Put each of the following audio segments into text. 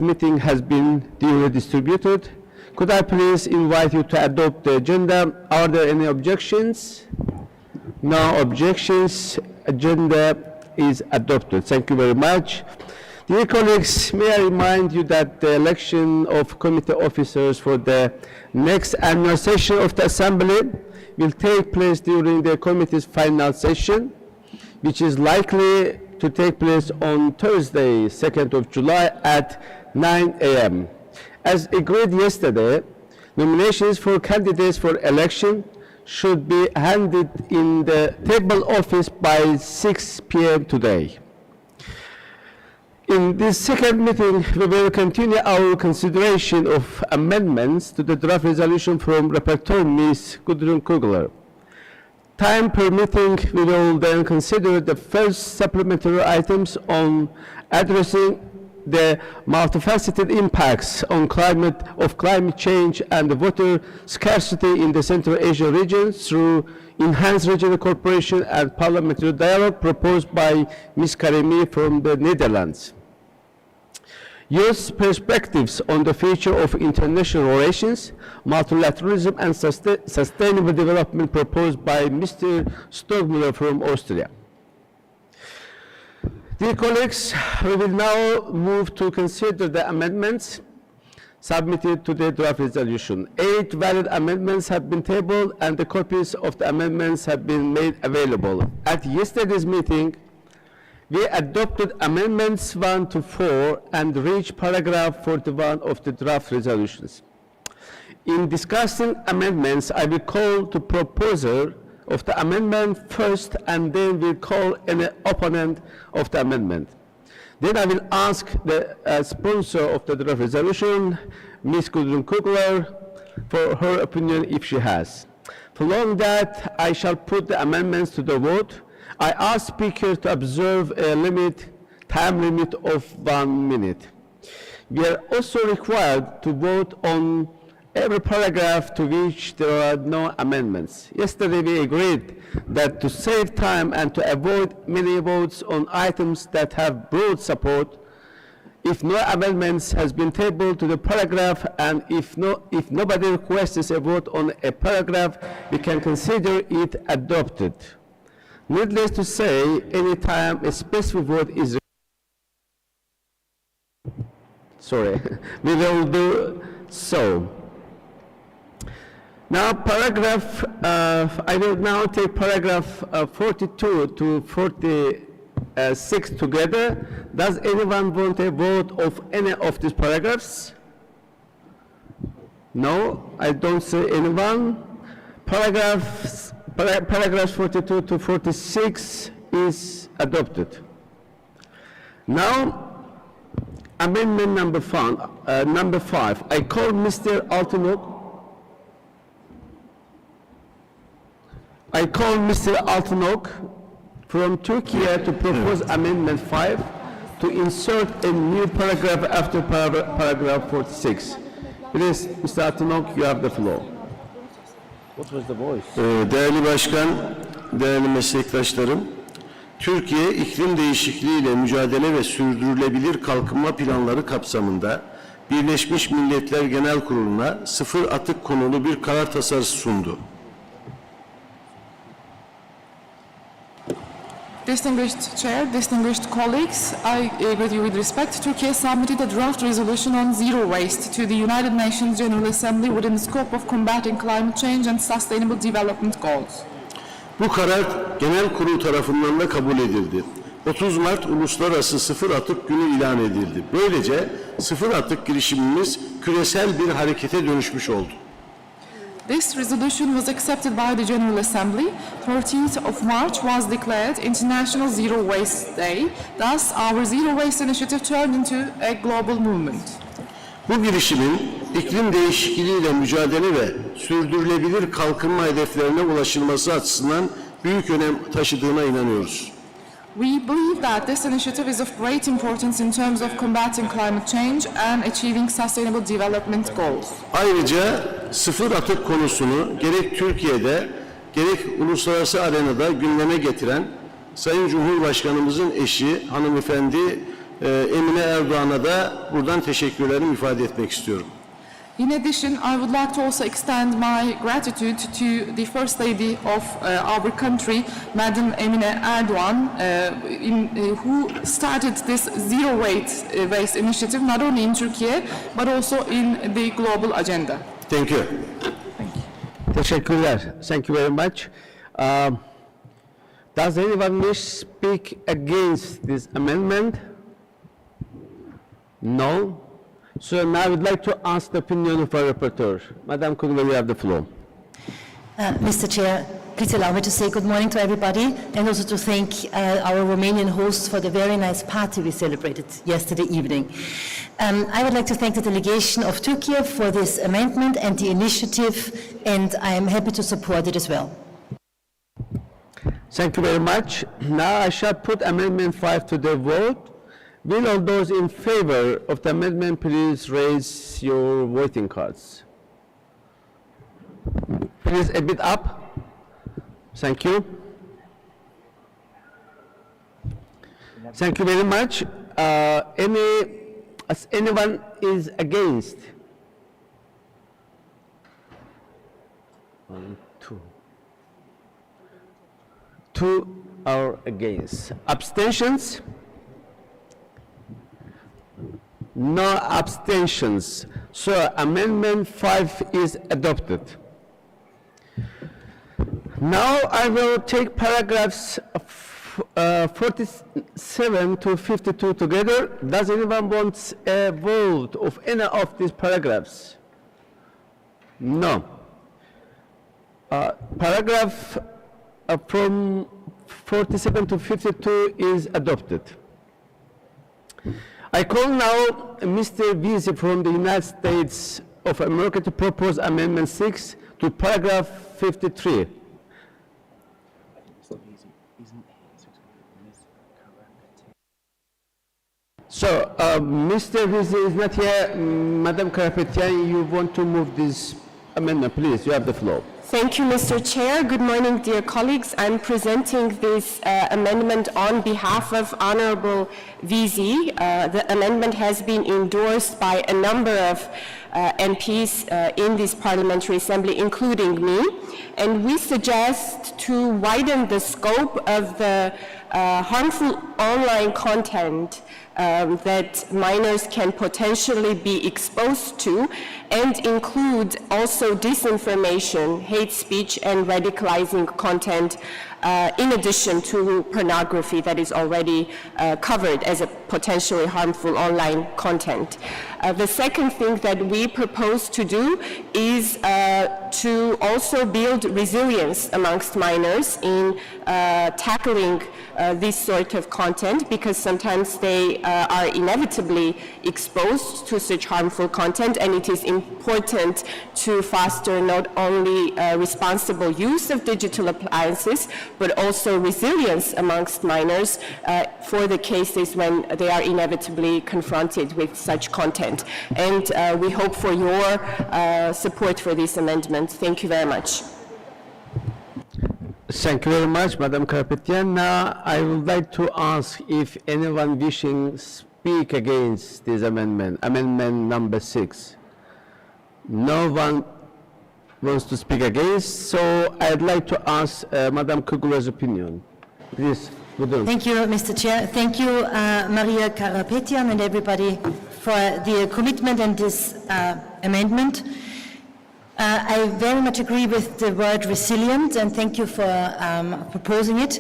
Meeting has been duly distributed. Could I please invite you to adopt the agenda? Are there any objections? No objections. Agenda is adopted. Thank you very much. Dear colleagues, may I remind you that the election of committee officers for the next annual session of the Assembly will take place during the committee's final session, which is likely to take place on Thursday, 2nd of July at 9 a.m. As agreed yesterday, nominations for candidates for election should be handed in the table office by 6 p.m. today. In this second meeting, we will continue our consideration of amendments to the draft resolution from Rapporteur Ms. Gudrun Kugler. Time permitting, we will then consider the first supplementary items on addressing the multifaceted impacts on climate change and the water scarcity in the Central Asia region through enhanced regional cooperation and parliamentary dialogue proposed by Ms. Karimi from the Netherlands. Youth perspectives on the future of international relations, multilateralism and sustainable development proposed by Mr. Stogmüller from Austria. Dear colleagues, we will now move to consider the amendments submitted to the draft resolution. 8 valid amendments have been tabled and the copies of the amendments have been made available. At yesterday's meeting, we adopted amendments 1 to 4 and reached paragraph 41 of the draft resolutions. In discussing amendments, I will call the proposer of the amendment first and then will call an opponent of the amendment. Then I will ask the sponsor of the draft resolution, Ms. Gudrun Kugler, for her opinion if she has. Following that, I shall put the amendments to the vote. I ask speakers to observe a time limit of 1 minute. We are also required to vote on every paragraph to which there are no amendments. Yesterday we agreed that to save time and to avoid many votes on items that have broad support, if no amendments has been tabled to the paragraph and if nobody requests a vote on a paragraph, we can consider it adopted. Needless to say, any time a specific vote is we will do so. Now, I will now take paragraph 42 to 46 together. Does anyone want a vote of any of these paragraphs? No, I don't see anyone. Paragraphs 42 to 46 is adopted. Now, amendment number 5. I call Mr. Altınok from Turkey to propose amendment 5 to insert a new paragraph after paragraph 46. Please, Mr. Altınok, you have the floor. What was the voice? Değerli Başkan, değerli meslektaşlarım, Türkiye iklim değişikliğiyle mücadele ve sürdürülebilir kalkınma planları kapsamında Birleşmiş Milletler Genel Kurulu'na sıfır atık konulu bir karar tasarısı sundu. Distinguished Chair, distinguished colleagues, I with you with respect, Turkey submitted a draft resolution on zero waste to the United Nations General Assembly within the scope of combating climate change and sustainable development goals. Bu karar Genel Kurul tarafından da kabul edildi. 30 Mart Uluslararası Sıfır Atık Günü ilan edildi. Böylece sıfır atık girişimimiz küresel bir harekete dönüşmüş oldu. This resolution was accepted by the General Assembly. 13th of March was declared International Zero Waste Day. Thus, our Zero Waste Initiative turned into a global movement. Bu girişimin iklim değişikliğiyle mücadele ve sürdürülebilir kalkınma hedeflerine ulaşılması açısından büyük önem taşıdığına inanıyoruz. We believe that this initiative is of great importance in terms of combating climate change and achieving sustainable development goals. Ayrıca sıfır atık konusunu gerek Türkiye'de gerek uluslararası arenada gündeme getiren Sayın Cumhurbaşkanımızın eşi hanımefendi Emine Erdoğan'a da buradan teşekkürlerimi ifade etmek istiyorum. In addition, I would like to also extend my gratitude to the First Lady of our country, Madam Emine Erdoğan, who started this zero waste initiative not only in Turkey but also in the global agenda. Thank you. Teşekkürler. Thank you very much. Does anyone wish to speak against this amendment? No. So now I would like to ask the opinion of our rapporteur. Madam Kugler, you have the floor. Mr. Chair, please allow me to say good morning to everybody and also to thank our Romanian hosts for the very nice party we celebrated yesterday evening. I would like to thank the delegation of Turkey for this amendment and the initiative, and I am happy to support it as well. Thank you very much. Now I shall put Amendment 5 to the vote. Will all those in favor of the amendment please raise your voting cards? Please a bit up. Thank you. Thank you very much. Anyone is against? 1, 2. 2 are against. Abstentions? No abstentions. So Amendment 5 is adopted. Now I will take paragraphs 47 to 52 together. Does anyone want a vote of any of these paragraphs? No. Paragraph from 47 to 52 is adopted. I call now Mr. Visi from the United States of America to propose Amendment 6 to paragraph 53. So, Mr. Visi is not here. Madam Karapetyan, you want to move this amendment, please. You have the floor. Thank you, Mr. Chair. Good morning, dear colleagues. I'm presenting this amendment on behalf of Honorable Visi. The amendment has been endorsed by a number of MPs in this Parliamentary Assembly, including me, and we suggest to widen the scope of the harmful online content that minors can potentially be exposed to, and include also disinformation, hate speech, and radicalizing content in addition to pornography that is already covered as a potentially harmful online content. The second thing that we propose to do is to also build resilience amongst minors in tackling this sort of content, because sometimes they are inevitably exposed to such harmful content, and it is important to foster not only responsible use of digital appliances, but also resilience amongst minors for the cases when they are inevitably confronted with such content. And we hope for your support for this amendment. Thank you very much. Thank you very much, Madam Karapetyan. Now, I would like to ask if anyone wishing speak against this amendment, amendment number 6. No one wants to speak against, so I'd like to ask Madam Kugler's opinion. Please, Gudrun. Thank you, Mr. Chair. Thank you, Maria Karapetyan and everybody for the commitment and this amendment. I very much agree with the word resilient, and thank you for proposing it.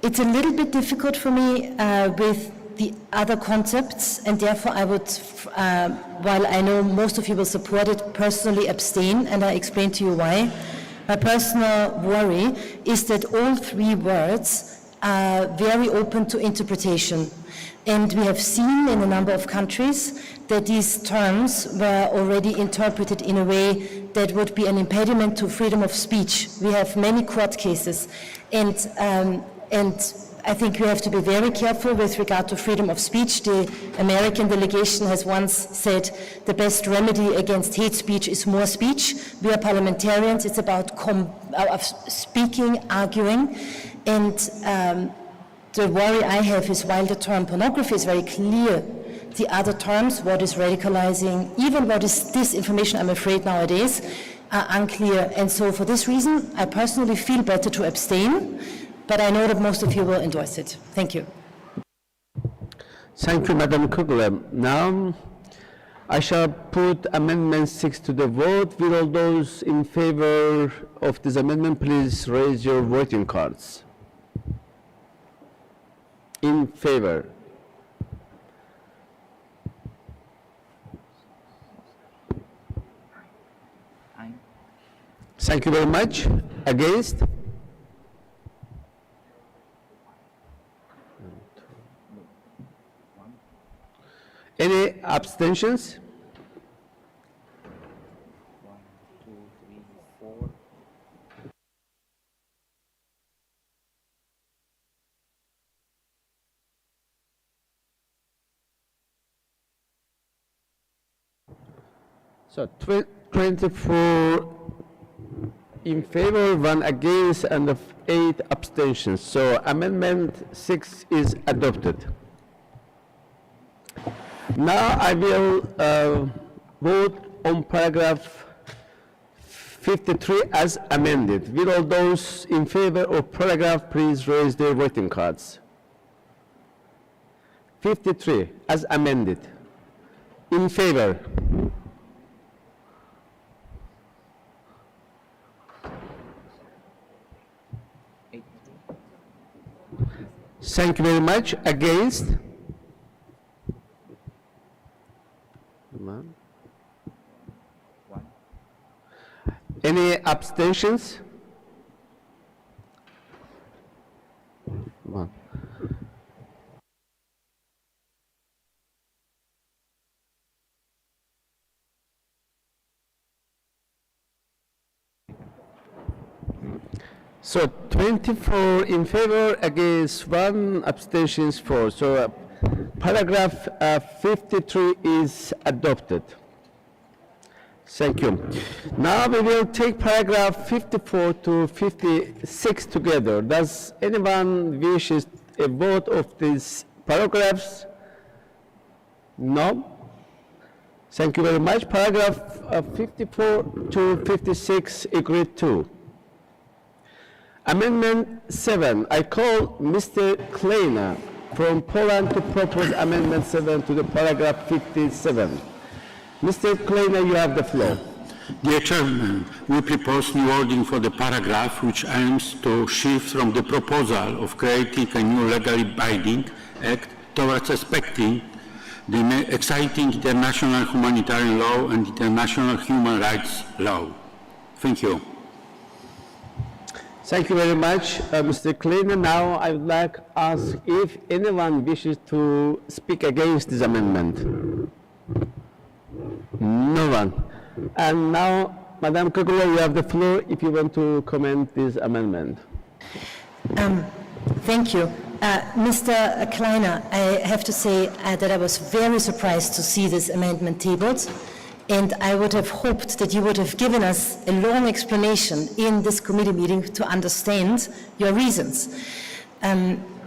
It's a little bit difficult for me with the other concepts, and therefore I would, while I know most of you will support it, personally abstain, and I explain to you why. My personal worry is that all three words are very open to interpretation. And we have seen in a number of countries that these terms were already interpreted in a way that would be an impediment to freedom of speech. We have many court cases, and I think we have to be very careful with regard to freedom of speech. The American delegation has once said the best remedy against hate speech is more speech. We are parliamentarians. It's about speaking, arguing, and the worry I have is while the term pornography is very clear, the other terms, what is radicalizing, even what is disinformation, I'm afraid nowadays, are unclear. And so for this reason, I personally feel better to abstain, but I know that most of you will endorse it. Thank you. Thank you, Madam Kugler. Now, I shall put Amendment 6 to the vote. Will all those in favor of this amendment please raise your voting cards? In favor. Thank you very much. Against? Any abstentions? 1, 2, 3, 4. So 24 in favor, 1 against, and 8 abstentions. So Amendment 6 is adopted. Now I will vote on paragraph 53 as amended. Will all those in favor of paragraph please raise their voting cards? 53 as amended. In favor? Thank you very much. Against? Any abstentions? 1. So 24 in favor, against 1, abstentions 4. So paragraph 53 is adopted. Thank you. Now we will take paragraph 54 to 56 together. Does anyone wishes a vote of these paragraphs? No? Thank you very much. Paragraph 54 to 56 agreed to. Amendment 7. I call Mr. Kleiner from Poland to propose Amendment 7 to the paragraph 57. Mr. Kleiner, you have the floor. Dear Chairman, we propose new wording for the paragraph which aims to shift from the proposal of creating a new legally binding act towards respecting the exciting international humanitarian law and international human rights law. Thank you. Thank you very much, Mr. Kleiner. Now I would like to ask if anyone wishes to speak against this amendment. No one. And now, Madam Kugler, you have the floor if you want to comment this amendment. Thank you. Mr. Kleiner, I have to say that I was very surprised to see this amendment tabled, and I would have hoped that you would have given us a long explanation in this committee meeting to understand your reasons.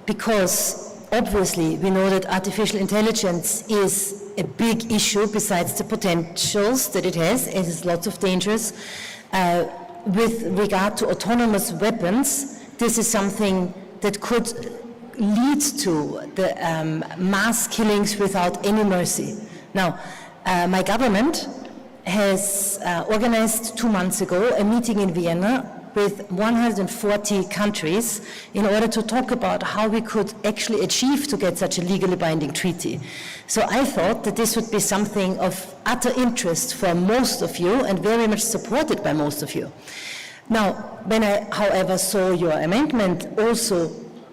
Because obviously we know that artificial intelligence is a big issue besides the potentials that it has. It has lots of dangers. With regard to autonomous weapons, this is something that could lead to the mass killings without any mercy. Now, my government has organized 2 months ago a meeting in Vienna with 140 countries in order to talk about how we could actually achieve to get such a legally binding treaty. So I thought that this would be something of utter interest for most of you and very much supported by most of you. Now, when I, however, saw your amendment also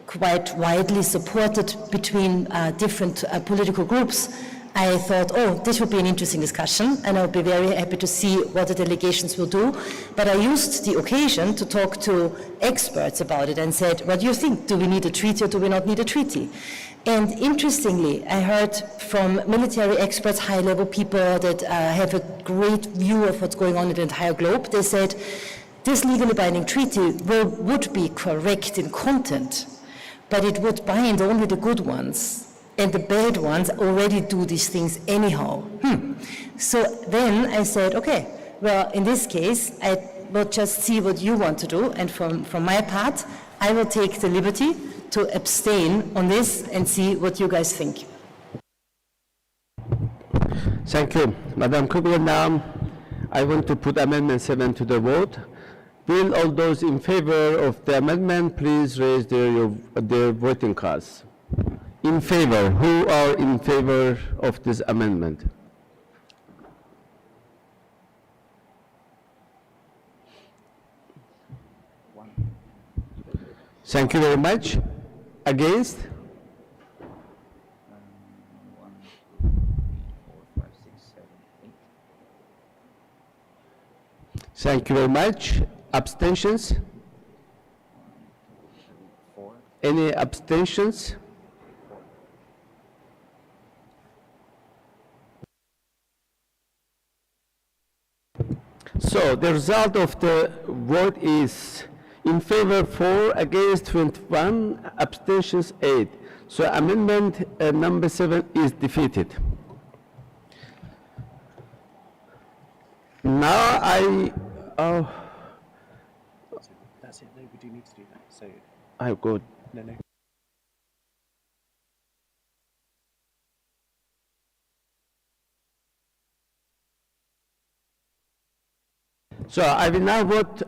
quite widely supported between different political groups, I thought, oh, this would be an interesting discussion, and I would be very happy to see what the delegations will do. But I used the occasion to talk to experts about it and said, what do you think? Do we need a treaty or do we not need a treaty? And interestingly, I heard from military experts, high-level people that have a great view of what's going on in the entire globe. They said, this legally binding treaty would be correct in content, but it would bind only the good ones, and the bad ones already do these things anyhow. So then I said, okay, well, in this case, I will just see what you want to do, and from my part, I will take the liberty to abstain on this and see what you guys think. Thank you. Madam Kugler, now I want to put Amendment 7 to the vote. Will all those in favor of the amendment please raise their voting cards? In favor, who are in favor of this amendment? Thank you very much. Against? 1, 2, 3, 4, 5, 6, 7, 8. Thank you very much. Abstentions? 1, 2, 3, 4. Any abstentions? So the result of the vote is in favor 4, against 21, abstentions 8. So amendment number 7 is defeated. Now That's it. No, we do need to do that. So, I go. no. So I will now vote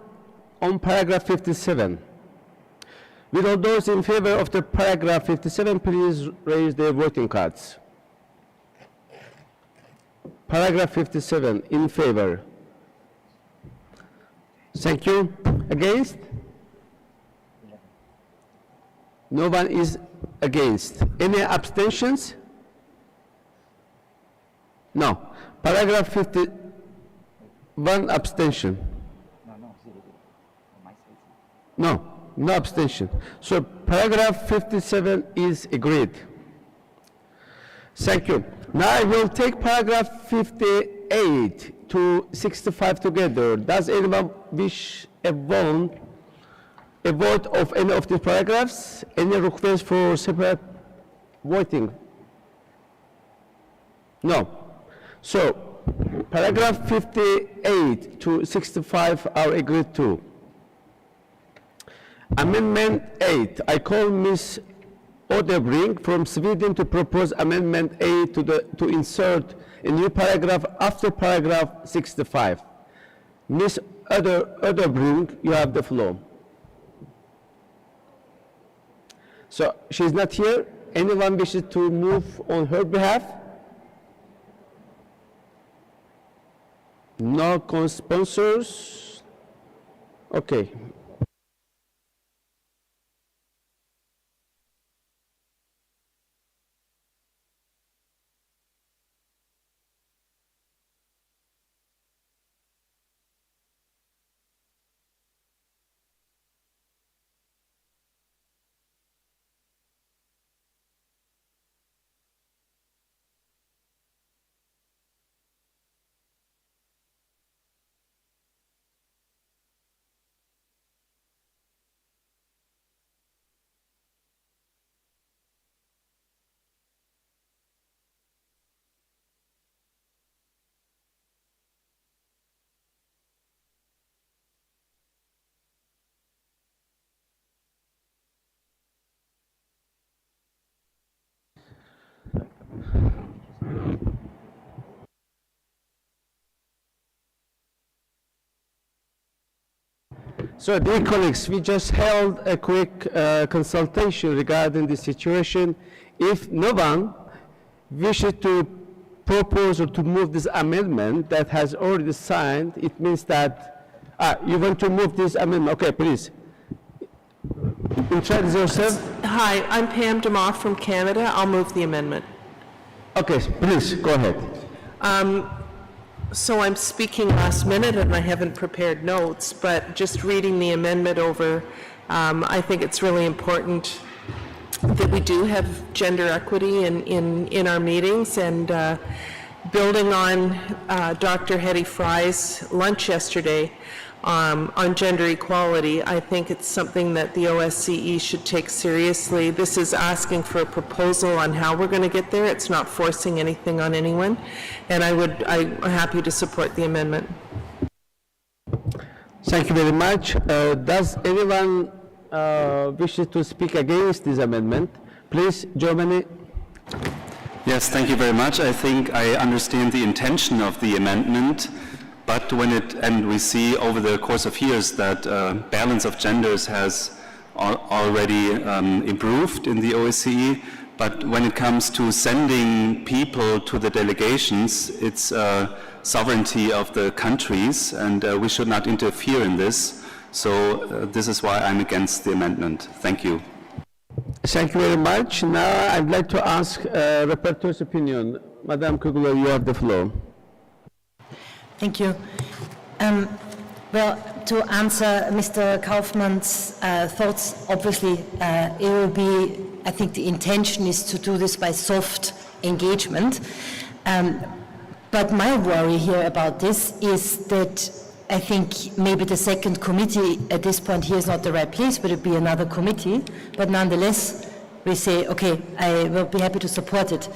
on paragraph 57. Will all those in favor of the paragraph 57 please raise their voting cards? Paragraph 57, in favor. Thank you. Against? No one is against. Any abstentions? No. Paragraph 50, one abstention. No, 0. On my side, 0. No, no abstention. So paragraph 57 is agreed. Thank you. Now I will take paragraph 58 to 65 together. Does anyone wish a vote of any of these paragraphs? Any request for separate voting? No. So paragraph 58 to 65 are agreed to. Amendment 8, I call Ms. Odebrink from Sweden to propose Amendment 8 to insert a new paragraph after paragraph 65. Ms. Odebrink, you have the floor. So she's not here. Anyone wishes to move on her behalf? No co-sponsors? Okay. So, dear colleagues, we just held a quick consultation regarding the situation. If no one wishes to propose or to move this amendment that has already signed, it means that, you want to move this amendment? Okay, please. Introduce yourself. Hi, I'm Pam DeMoff from Canada. I'll move the amendment. Okay, please, go ahead. So I'm speaking last minute and I haven't prepared notes, but just reading the amendment over, I think it's really important that we do have gender equity in our meetings, and building on Dr. Hetty Fry's lunch yesterday, on gender equality. I think it's something that the OSCE should take seriously. This is asking for a proposal on how we're going to get there. It's not forcing anything on anyone, and I'm happy to support the amendment. Thank you very much. Does anyone wishes to speak against this amendment? Please, Germany. Yes, thank you very much. I think I understand the intention of the amendment, but and we see over the course of years that balance of genders has already improved in the OSCE, but when it comes to sending people to the delegations, it's sovereignty of the countries, and we should not interfere in this. So this is why I'm against the amendment. Thank you. Thank you very much. Now I'd like to ask Rapporteur's opinion. Madam Kugler, you have the floor. Thank you. Well, to answer Mr. Kaufmann's thoughts, obviously it will be, I think the intention is to do this by soft engagement. But my worry here about this is that I think maybe the second committee at this point here is not the right place, but it would be another committee. But nonetheless, we say, okay, I will be happy to support it.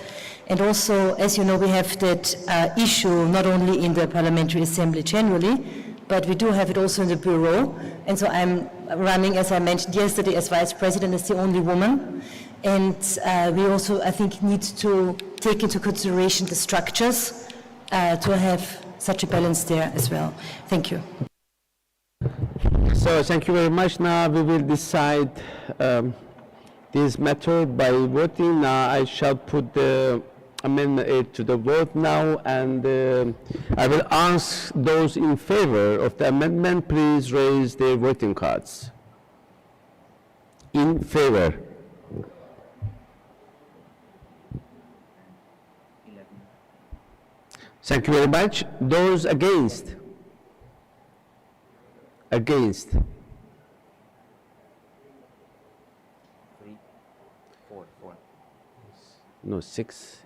And also, as you know, we have that issue not only in the Parliamentary Assembly generally, but we do have it also in the Bureau. And so I'm running, as I mentioned yesterday, as Vice President, as the only woman. And we also, I think, need to take into consideration the structures to have such a balance there as well. Thank you. So thank you very much. Now we will decide this matter by voting. Now I shall put the Amendment 8 to the vote now, and I will ask those in favor of the amendment, please raise their voting cards. In favor. 11. Thank you very much. Those against? Against. 3, 4. No, 6.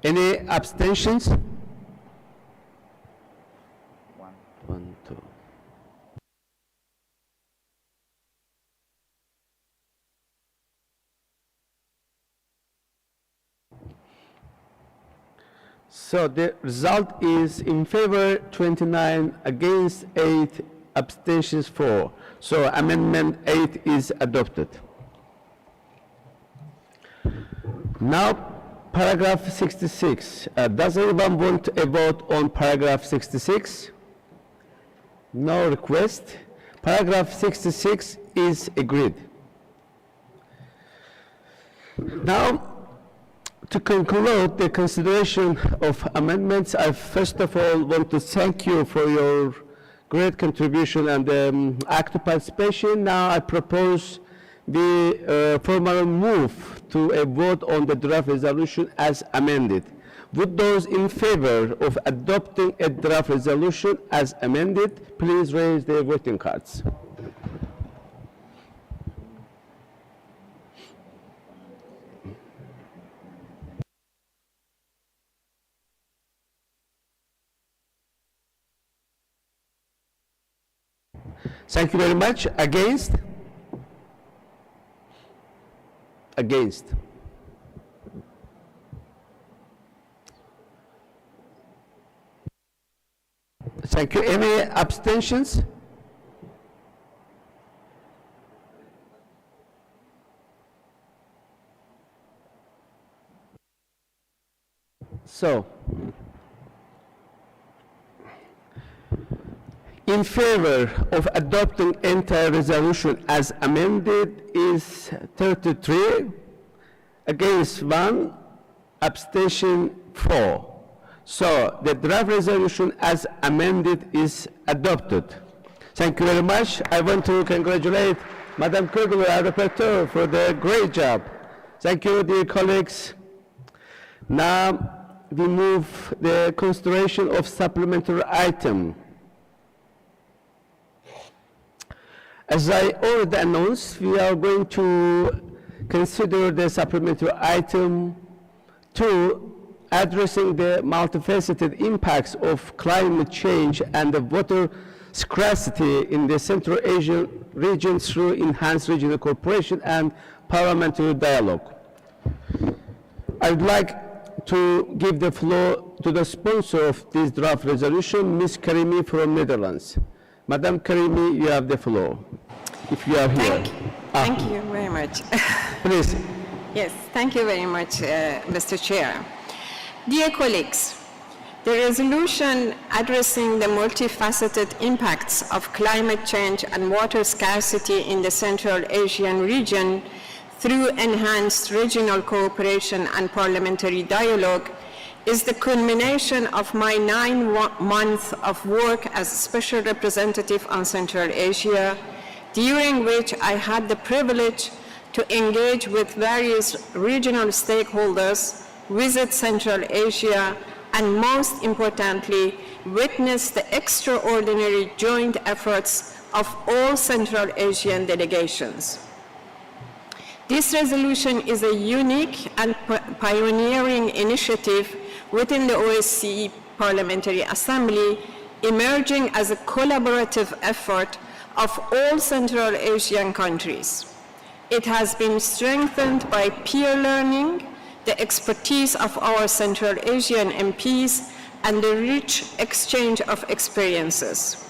Any abstentions? 1. 1, 2. So the result is in favor 29, against 8, abstentions 4. So Amendment 8 is adopted. Now paragraph 66. Does anyone want a vote on paragraph 66? No request. Paragraph 66 is agreed. Now, to conclude the consideration of amendments, I first of all want to thank you for your great contribution and active participation. Now I propose the formal move to a vote on the draft resolution as amended. Would those in favor of adopting a draft resolution as amended, please raise their voting cards. Thank you very much. Against? Against. Thank you. Any abstentions? So, in favor of adopting entire resolution as amended is 33, against 1, abstention 4. So the draft resolution as amended is adopted. Thank you very much. I want to congratulate Madam Kugler, our rapporteur, for the great job. Thank you, dear colleagues. Now we move the consideration of supplementary item. As I already announced, we are going to consider the supplementary item 2 addressing the multifaceted impacts of climate change and the water scarcity in the Central Asian region through enhanced regional cooperation and parliamentary dialogue. I would like to give the floor to the sponsor of this draft resolution, Ms. Karimi from Netherlands. Madam Karimi, you have the floor, if you are here. Thank you very much. Please. Yes, thank you very much, Mr. Chair. Dear colleagues, the resolution addressing the multifaceted impacts of climate change and water scarcity in the Central Asian region through enhanced regional cooperation and parliamentary dialogue is the culmination of my 9 months of work as Special Representative on Central Asia, during which I had the privilege to engage with various regional stakeholders, visit Central Asia, and most importantly, witness the extraordinary joint efforts of all Central Asian delegations. This resolution is a unique and pioneering initiative within the OSCE Parliamentary Assembly, emerging as a collaborative effort of all Central Asian countries. It has been strengthened by peer learning, the expertise of our Central Asian MPs, and the rich exchange of experiences.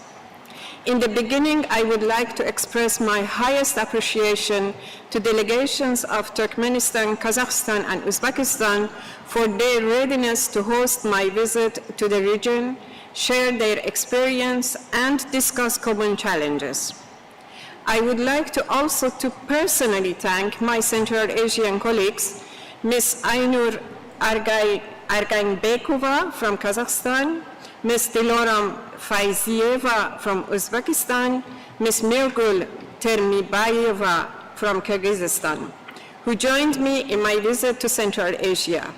In the beginning, I would like to express my highest appreciation to delegations of Turkmenistan, Kazakhstan, and Uzbekistan for their readiness to host my visit to the region, share their experience, and discuss common challenges. I would like to also personally thank my Central Asian colleagues, Ms. Aynur Arganbekova from Kazakhstan, Ms. Diloram Faizieva from Uzbekistan, Ms. Mirgul Termibayeva from Kyrgyzstan, who joined me in my visit to Central Asia.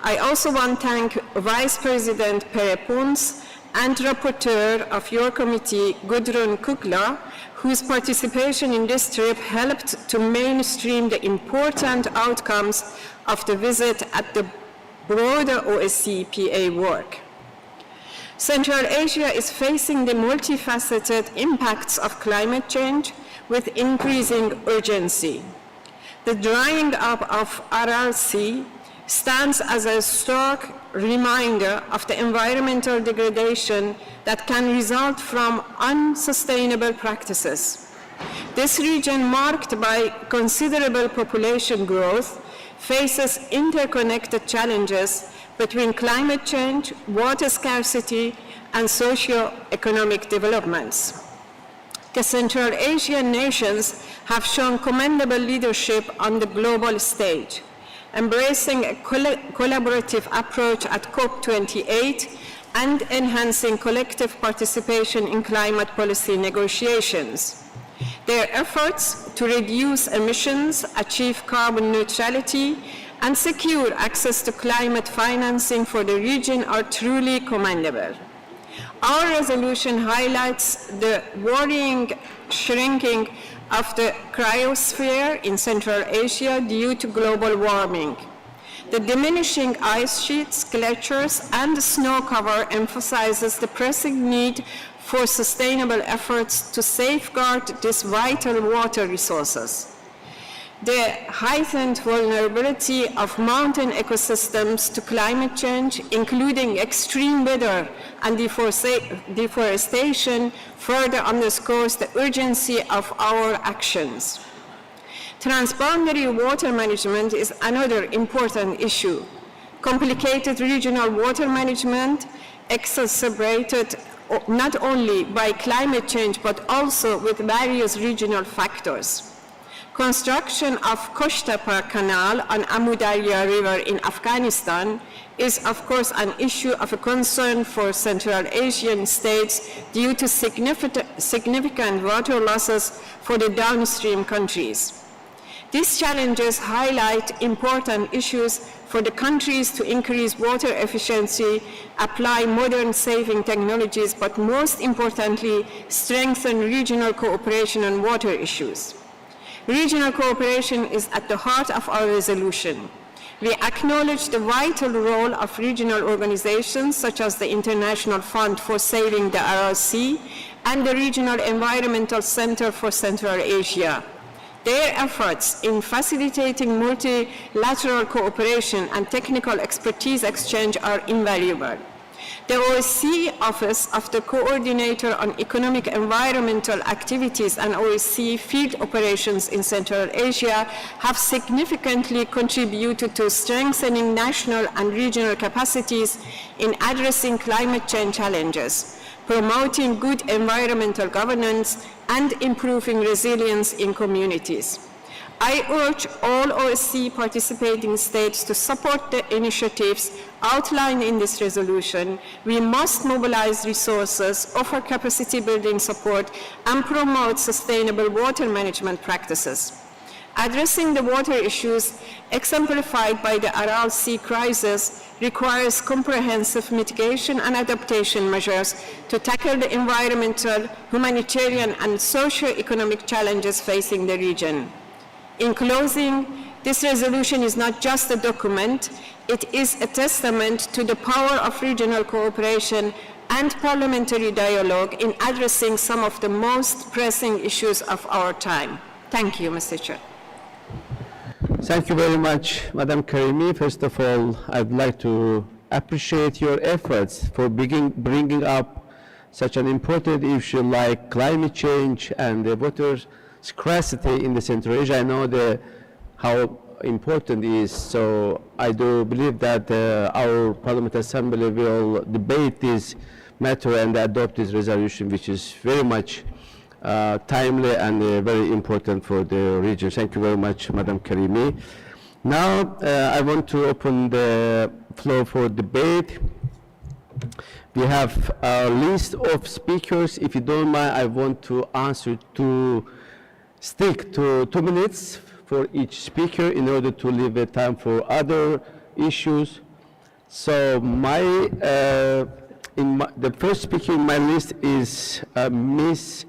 I also want to thank Vice President Pere Pons and Rapporteur of your committee, Gudrun Kukla, whose participation in this trip helped to mainstream the important outcomes of the visit at the broader OSCE PA work. Central Asia is facing the multifaceted impacts of climate change with increasing urgency. The drying up of Aral Sea stands as a stark reminder of the environmental degradation that can result from unsustainable practices. This region, marked by considerable population growth, faces interconnected challenges between climate change, water scarcity, and socio-economic developments. The Central Asian nations have shown commendable leadership on the global stage, embracing a collaborative approach at COP28 and enhancing collective participation in climate policy negotiations. Their efforts to reduce emissions, achieve carbon neutrality, and secure access to climate financing for the region are truly commendable. Our resolution highlights the worrying shrinking of the cryosphere in Central Asia due to global warming. The diminishing ice sheets, glaciers, and snow cover emphasizes the pressing need for sustainable efforts to safeguard these vital water resources. The heightened vulnerability of mountain ecosystems to climate change, including extreme weather and deforestation, further underscores the urgency of our actions. Transboundary water management is another important issue. Complicated regional water management, exacerbated not only by climate change but also with various regional factors. Construction of Koshtapa Canal on Amu Darya River in Afghanistan is, of course, an issue of a concern for Central Asian states due to significant water losses for the downstream countries. These challenges highlight important issues for the countries to increase water efficiency, apply modern saving technologies, but most importantly, strengthen regional cooperation on water issues. Regional cooperation is at the heart of our resolution. We acknowledge the vital role of regional organizations such as the International Fund for Saving the RRC and the Regional Environmental Center for Central Asia. Their efforts in facilitating multilateral cooperation and technical expertise exchange are invaluable. The OSCE Office of the Coordinator on Economic Environmental Activities and OSCE Field Operations in Central Asia have significantly contributed to strengthening national and regional capacities in addressing climate change challenges, promoting good environmental governance, and improving resilience in communities. I urge all OSCE participating states to support the initiatives outlined in this resolution. We must mobilize resources, offer capacity building support, and promote sustainable water management practices. Addressing the water issues exemplified by the Aral Sea crisis requires comprehensive mitigation and adaptation measures to tackle the environmental, humanitarian, and socio-economic challenges facing the region. In closing, this resolution is not just a document, it is a testament to the power of regional cooperation and parliamentary dialogue in addressing some of the most pressing issues of our time. Thank you, Mr. Chair. Thank you very much, Madam Karimi. First of all, I'd like to appreciate your efforts for bringing up such an important issue like climate change and the water scarcity in the Central Asia. I know how important it is, so I do believe that our Parliament Assembly will debate this matter and adopt this resolution, which is very much timely and very important for the region. Thank you very much, Madam Karimi. Now, I want to open the floor for debate. We have a list of speakers. If you don't mind, I want to stick to 2 minutes for each speaker in order to leave the time for other issues. So the first speaker in my list is Ms.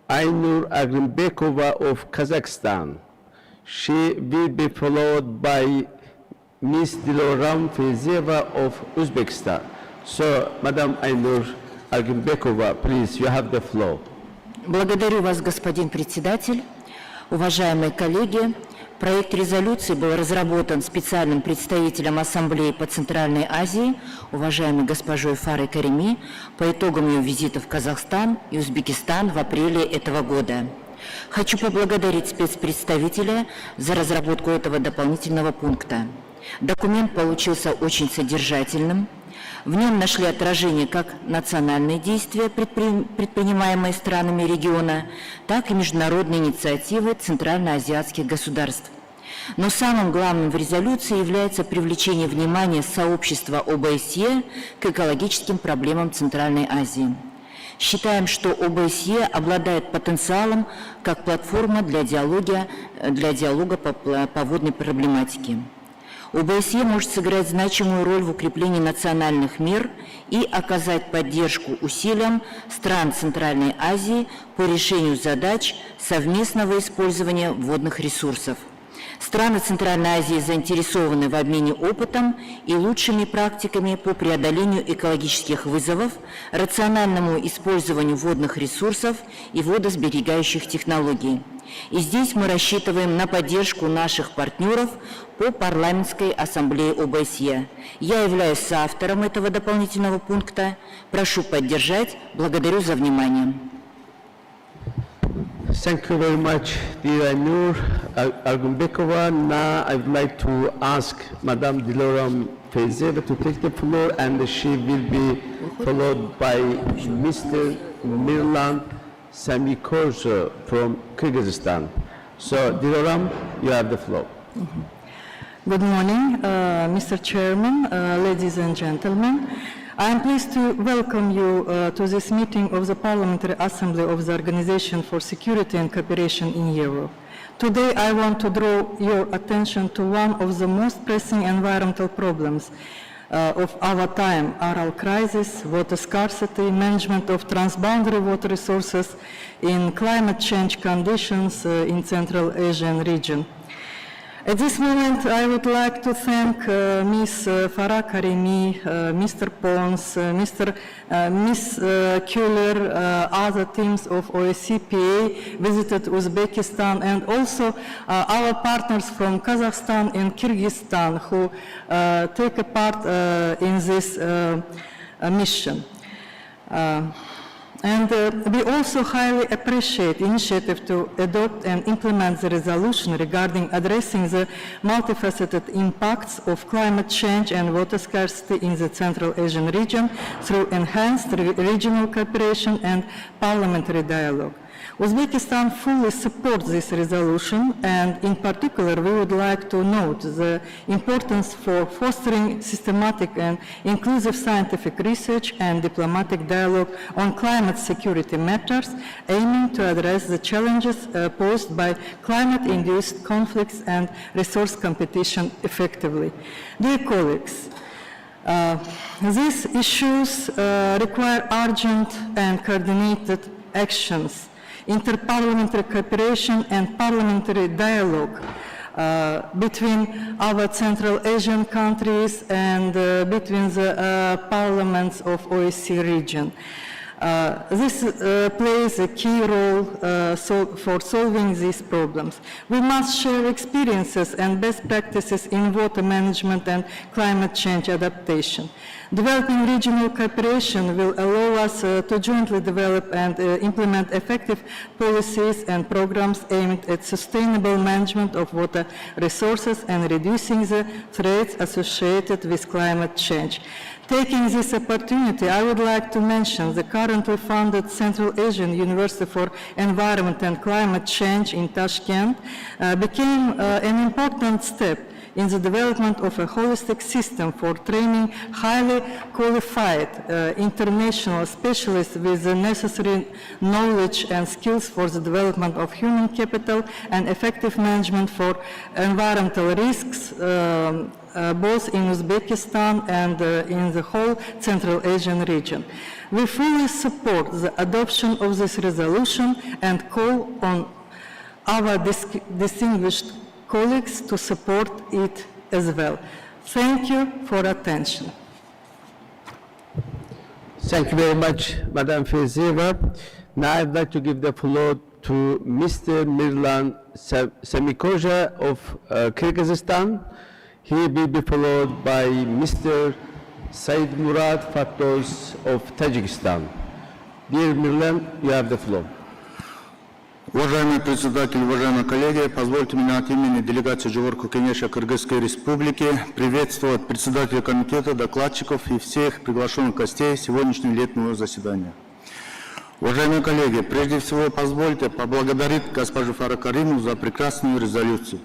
Aynur Agrimbekova of Kazakhstan. She will be followed by Ms. Diloram Feyzeva of Uzbekistan. So, Madam Aynur Agrimbekova, please, you have the floor. Благодарю вас, господин председатель. Уважаемые коллеги, проект резолюции был разработан специальным представителем Ассамблеи по Центральной Азии, уважаемой госпожой Фарой Карими, по итогам ее визита в Казахстан и Узбекистан в апреле этого года. Хочу поблагодарить спецпредставителя за разработку этого дополнительного пункта. Документ получился очень содержательным. В нем нашли отражение как национальные действия, предпринимаемые странами региона, так и международные инициативы центральноазиатских государств. Но самым главным в резолюции является привлечение внимания сообщества ОБСЕ к экологическим проблемам Центральной Азии. Считаем, что ОБСЕ обладает потенциалом как платформа для диалога по водной проблематике. ОБСЕ может сыграть значимую роль в укреплении национальных мер и оказать поддержку усилиям стран Центральной Азии по решению задач совместного использования водных ресурсов. Страны Центральной Азии заинтересованы в обмене опытом и лучшими практиками по преодолению экологических вызовов, рациональному использованию водных ресурсов и водосберегающих технологий. И здесь мы рассчитываем на поддержку наших партнеров по парламентской ассамблее ОБСЕ. Я являюсь соавтором этого дополнительного пункта. Прошу поддержать. Благодарю за внимание. Thank you very much, dear Aynur Agrimbekova. Now I would like to ask Madame Diloram Feyzeva to take the floor, and she will be followed by Mr. Mirlan Samikorzo from Kyrgyzstan. So, Diloram, you have the floor. Good morning, Mr. Chairman, ladies and gentlemen. I am pleased to welcome you to this meeting of the Parliamentary Assembly of the Organization for Security and Cooperation in Europe. Today, I want to draw your attention to one of the most pressing environmental problems of our time: oral crisis, water scarcity, management of transboundary water resources in climate change conditions in Central Asian region. At this moment, I would like to thank Ms. Farah Karimi, Mr. Pons, Ms. Kuller, other teams of OSCE visited Uzbekistan, and also our partners from Kazakhstan and Kyrgyzstan who take a part in this mission. And we also highly appreciate initiative to adopt and implement the resolution regarding addressing the multifaceted impacts of climate change and water scarcity in the Central Asian region through enhanced regional cooperation and parliamentary dialogue. Uzbekistan fully supports this resolution, and in particular we would like to note the importance for fostering systematic and inclusive scientific research and diplomatic dialogue on climate security matters, aiming to address the challenges posed by climate-induced conflicts and resource competition effectively. Dear colleagues, these issues require urgent and coordinated actions, interparliamentary cooperation and parliamentary dialogue between our Central Asian countries and between the parliaments of OSCE region. This plays a key role for solving these problems. We must share experiences and best practices in water management and climate change adaptation. Developing regional cooperation will allow us to jointly develop and implement effective policies and programs aimed at sustainable management of water resources and reducing the threats associated with climate change. Taking this opportunity, I would like to mention the currently funded Central Asian University for Environment and Climate Change in Tashkent became an important step in the development of a holistic system for training highly qualified international specialists with the necessary knowledge and skills for the development of human capital and effective management for environmental risks, both in Uzbekistan and in the whole Central Asian region. We fully support the adoption of this resolution and call on our distinguished colleagues to support it as well. Thank you for attention. Thank you very much, Madam Feyzieva. Now I'd like to give the floor to Mr. Mirlan Semikoja of Kyrgyzstan. He will be followed by Mr. Said Murad Fattos of Tajikistan. Dear Mirlan, you have the floor. Уважаемый председатель, уважаемые коллеги, позвольте мне от имени делегации Жогорку Кенеша Кыргызской Республики приветствовать председателя комитета, докладчиков и всех приглашенных гостей сегодняшнего летнего заседания. Уважаемые коллеги, прежде всего позвольте поблагодарить госпожу Фару Кариму за прекрасную резолюцию.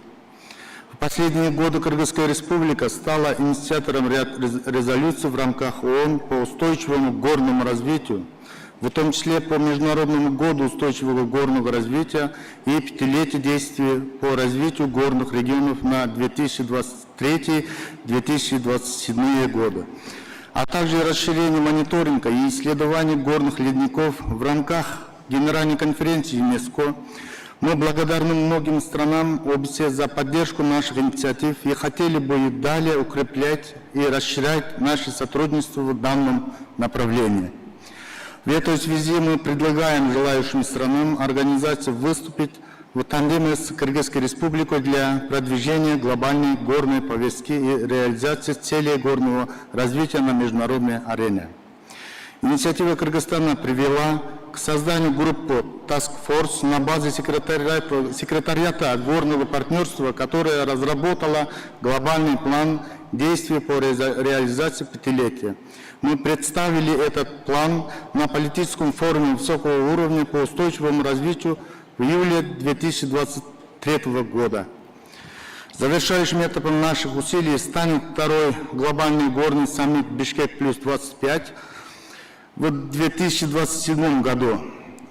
В последние годы Кыргызская Республика стала инициатором ряда резолюций в рамках ООН по устойчивому горному развитию, в том числе по Международному году устойчивого горного развития и пятилетию действий по развитию горных регионов на 2023-2027 годы, а также расширение мониторинга и исследований горных ледников в рамках Генеральной конференции ЮНЕСКО. Мы благодарны многим странам ОБСЕ за поддержку наших инициатив и хотели бы далее укреплять и расширять наше сотрудничество в данном направлении. В этой связи мы предлагаем желающим странам организации выступить в тандеме с Кыргызской Республикой для продвижения глобальной горной повестки и реализации целей горного развития на международной арене. Инициатива Кыргызстана привела к созданию группы Task Force на базе секретариата горного партнерства, которая разработала глобальный план действий по реализации пятилетия. Мы представили этот план на политическом форуме высокого уровня по устойчивому развитию в июле 2023 года. Завершающим этапом наших усилий станет второй глобальный горный саммит Бишкек плюс 25 в 2027 году.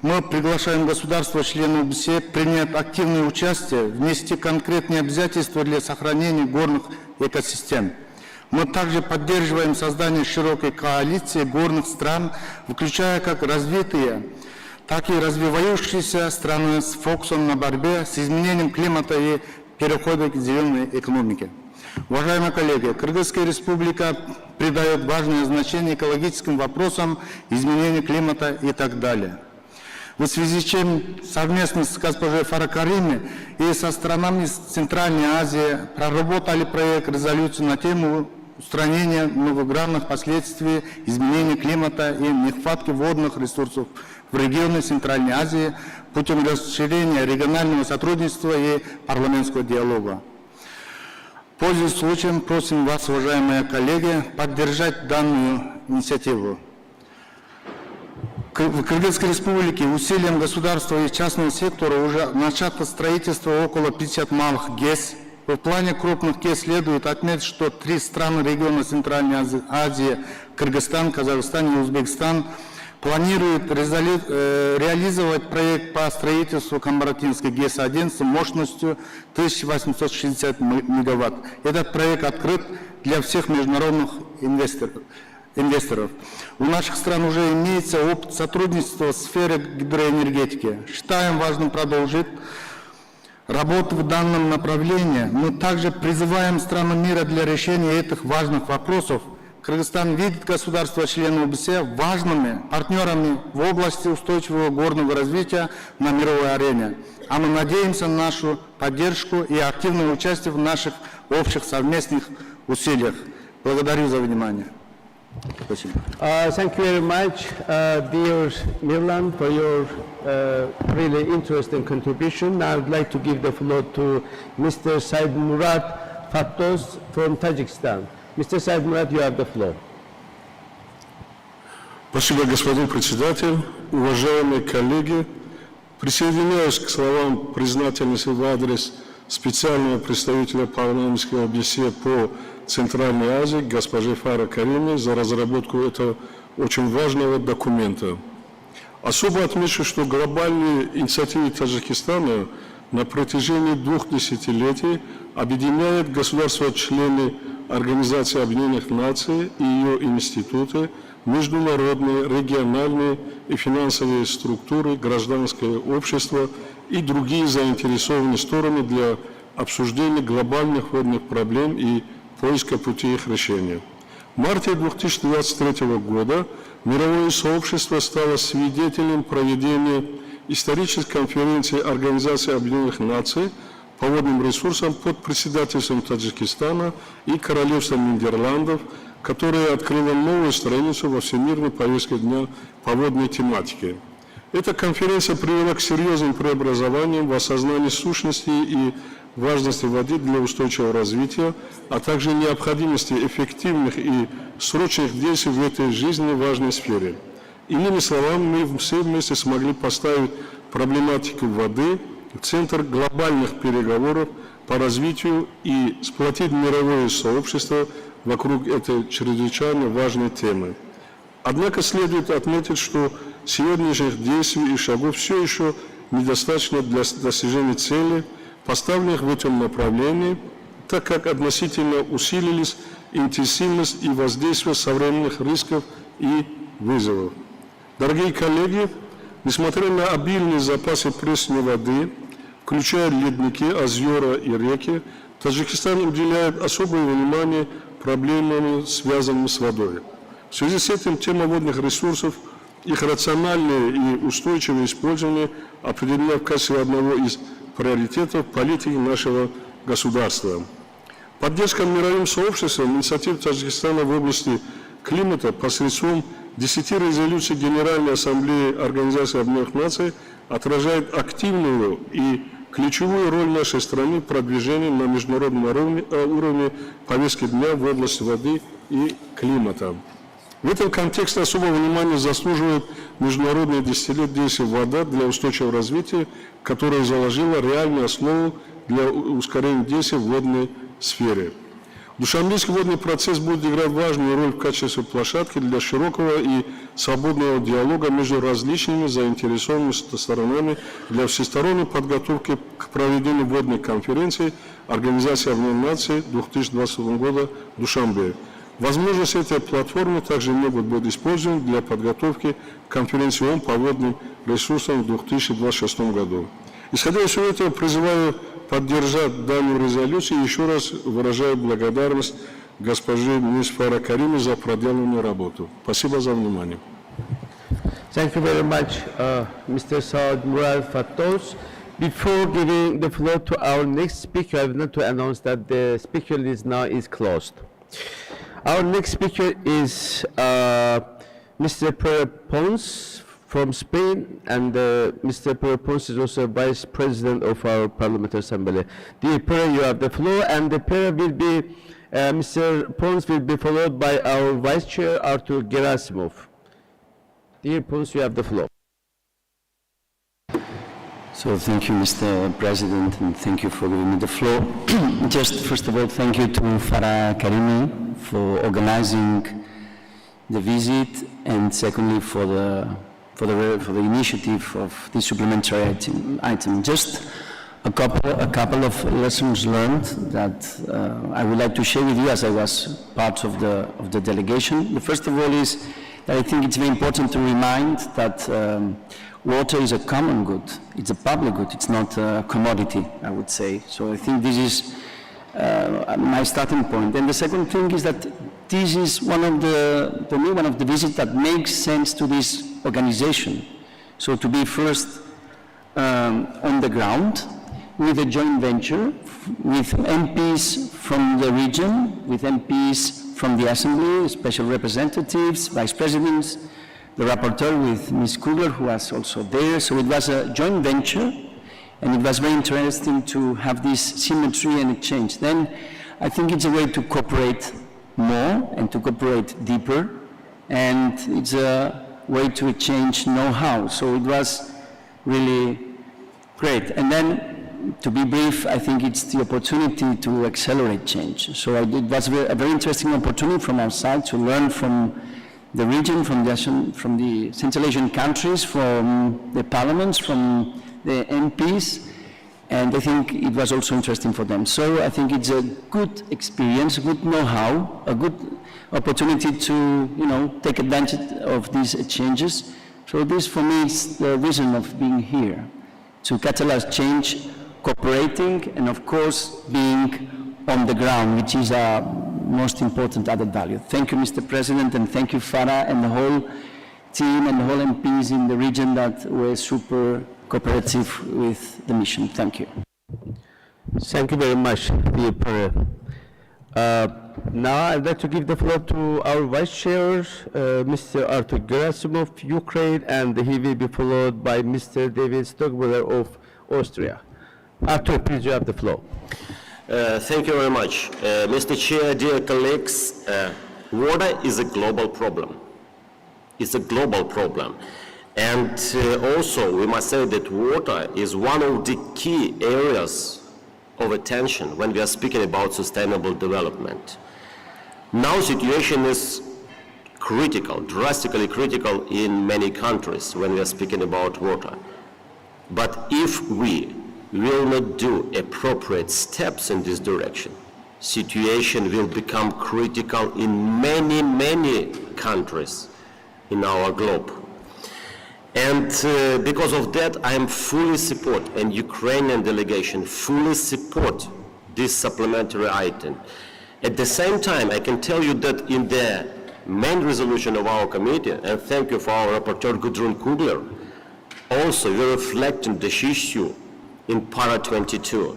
Мы приглашаем государства-члены ОБСЕ принять активное участие, внести конкретные обязательства для сохранения горных экосистем. Мы также поддерживаем создание широкой коалиции горных стран, включая как развитые, так и развивающиеся страны с фокусом на борьбе с изменением климата и переходом к зеленой экономике. Уважаемые коллеги, Кыргызская республика придает важное значение экологическим вопросам, изменению климата и так далее. В связи с чем совместно с госпожой Фара Карими и со странами Центральной Азии проработали проект резолюции на тему устранения многогранных последствий изменения климата и нехватки водных ресурсов в регионе Центральной Азии путем расширения регионального сотрудничества и парламентского диалога. Пользуясь случаем, просим вас, уважаемые коллеги, поддержать данную инициативу. В Кыргызской республике усилием государства и частного сектора уже начато строительство около 50 малых ГЭС. В плане крупных ГЭС следует отметить, что 3 страны региона Центральной Азии, Кыргызстан, Казахстан и Узбекистан, планируют реализовать проект по строительству Камбаратинской ГЭС-1 с мощностью 1860 мегаватт. Этот проект открыт для всех международных инвесторов. У наших стран уже имеется опыт сотрудничества в сфере гидроэнергетики. Считаем важным продолжить работу в данном направлении. Мы также призываем страны мира для решения этих важных вопросов. Кыргызстан видит государства-члены ОБСЕ важными партнерами в области устойчивого горного развития на мировой арене. А мы надеемся на нашу поддержку и активное участие в наших общих совместных усилиях. Благодарю за внимание. Спасибо. Thank you very much, dear Mirlan, for your really interesting contribution. Now I would like to give the floor to Mr. Said Murad Fattos from Tajikistan. Mr. Said Murad, you have the floor. Спасибо, господин председатель. Уважаемые коллеги, присоединяюсь к словам признательности в адрес специального представителя парламентского ОБСЕ по Центральной Азии госпожи Фара Карими за разработку этого очень важного документа. Особо отмечу, что глобальные инициативы Таджикистана на протяжении 2 десятилетий объединяют государства-члены Организации Объединенных Наций и ее институты, международные, региональные и финансовые структуры, гражданское общество и другие заинтересованные стороны для обсуждения глобальных водных проблем и поиска путей их решения. В марте 2023 года мировое сообщество стало свидетелем проведения исторической конференции Организации Объединенных Наций по водным ресурсам под председательством Таджикистана и Королевством Нидерландов, которая открыла новую страницу во всемирной повестке дня по водной тематике. Эта конференция привела к серьезным преобразованиям в осознании сущности и важности воды для устойчивого развития, а также необходимости эффективных и срочных действий в этой жизненно важной сфере. Иными словами, мы все вместе смогли поставить проблематику воды в центр глобальных переговоров по развитию и сплотить мировое сообщество вокруг этой чрезвычайно важной темы. Однако следует отметить, что сегодняшних действий и шагов все еще недостаточно для достижения целей, поставленных в этом направлении, так как относительно усилились интенсивность и воздействие современных рисков и вызовов. Дорогие коллеги, несмотря на обильные запасы пресной воды, включая ледники, озера и реки, Таджикистан уделяет особое внимание проблемам, связанным с водой. В связи с этим тема водных ресурсов, их рациональное и устойчивое использование определена в качестве одного из приоритетов политики нашего государства. Поддержка мировым сообществом инициатив Таджикистана в области климата посредством 10 резолюций Генеральной Ассамблеи Организации Объединенных Наций отражает активную и ключевую роль нашей страны в продвижении на международном уровне повестки дня в области воды и климата. В этом контексте особого внимания заслуживает международное десятилетие действий «Вода для устойчивого развития», которое заложило реальную основу для ускорения действий в водной сфере. Душанбейский водный процесс будет играть важную роль в качестве площадки для широкого и свободного диалога между различными заинтересованными сторонами для всесторонней подготовки к проведению водной конференции Организации Объединенных Наций 2020 года в Душанбе. Возможности этой платформы также могут быть использованы для подготовки конференции ООН по водным ресурсам в 2026 году. Исходя из всего этого, призываю поддержать данную резолюцию и еще раз выражаю благодарность госпоже мисс Фара Кариме за проделанную работу. Спасибо за внимание. Thank you very much, Mr. Saad Murad Fattos. Before giving the floor to our next speaker, I would like to announce that the speaker list now is closed. Our next speaker is Mr. Pere Pons from Spain, and Mr. Pere Pons is also Vice President of our Parliamentary Assembly. Dear Pere, you have the floor, and the Pere will be, Mr. Pons will be followed by our Vice Chair, Artur Gerasimov. Dear Pons, you have the floor. So thank you, Mr. President, and thank you for giving me the floor. Just first of all, thank you to Farah Karimi for organizing the visit, and secondly for the initiative of this supplementary item. Just a couple of lessons learned that I would like to share with you as I was part of the delegation. The first of all is that I think it's very important to remind that water is a common good. It's a public good. It's not a commodity, I would say. So I think this is my starting point. And the second thing is that this is for me, one of the visits that makes sense to this organization. So to be first on the ground with a joint venture with MPs from the region, with MPs from the Assembly, special representatives, vice presidents, the rapporteur with Ms. Kugler, who was also there. So it was a joint venture, and it was very interesting to have this symmetry and exchange. Then I think it's a way to cooperate more and to cooperate deeper, and it's a way to exchange know-how. So it was really great. And then, to be brief, I think it's the opportunity to accelerate change. So it was a very interesting opportunity from our side to learn from the region, from the Central Asian countries, from the parliaments, from the MPs, and I think it was also interesting for them. So I think it's a good experience, good know-how, a good opportunity to, take advantage of these exchanges. So this, for me, is the reason of being here, to catalyze change, cooperating, and of course, being on the ground, which is our most important added value. Thank you, Mr. President, and thank you, Farah, and the whole team and the whole MPs in the region that were super cooperative with the mission. Thank you. Thank you very much, dear Pere. Now I'd like to give the floor to our Vice Chair, Mr. Artur Gerasimov, Ukraine, and he will be followed by Mr. David Stockmiller of Austria. Artur, please, you have the floor. Thank you very much. Mr. Chair, dear colleagues, water is a global problem. It's a global problem. And also, we must say that water is one of the key areas of attention when we are speaking about sustainable development. Now, situation is critical, drastically critical in many countries when we are speaking about water. But if we will not do appropriate steps in this direction, situation will become critical in many, many countries in our globe. And because of that, I am fully support, and Ukrainian delegation fully support this supplementary item. At the same time, I can tell you that in the main resolution of our committee, and thank you for our rapporteur Gudrun Kugler, also we reflect on this issue in para 22.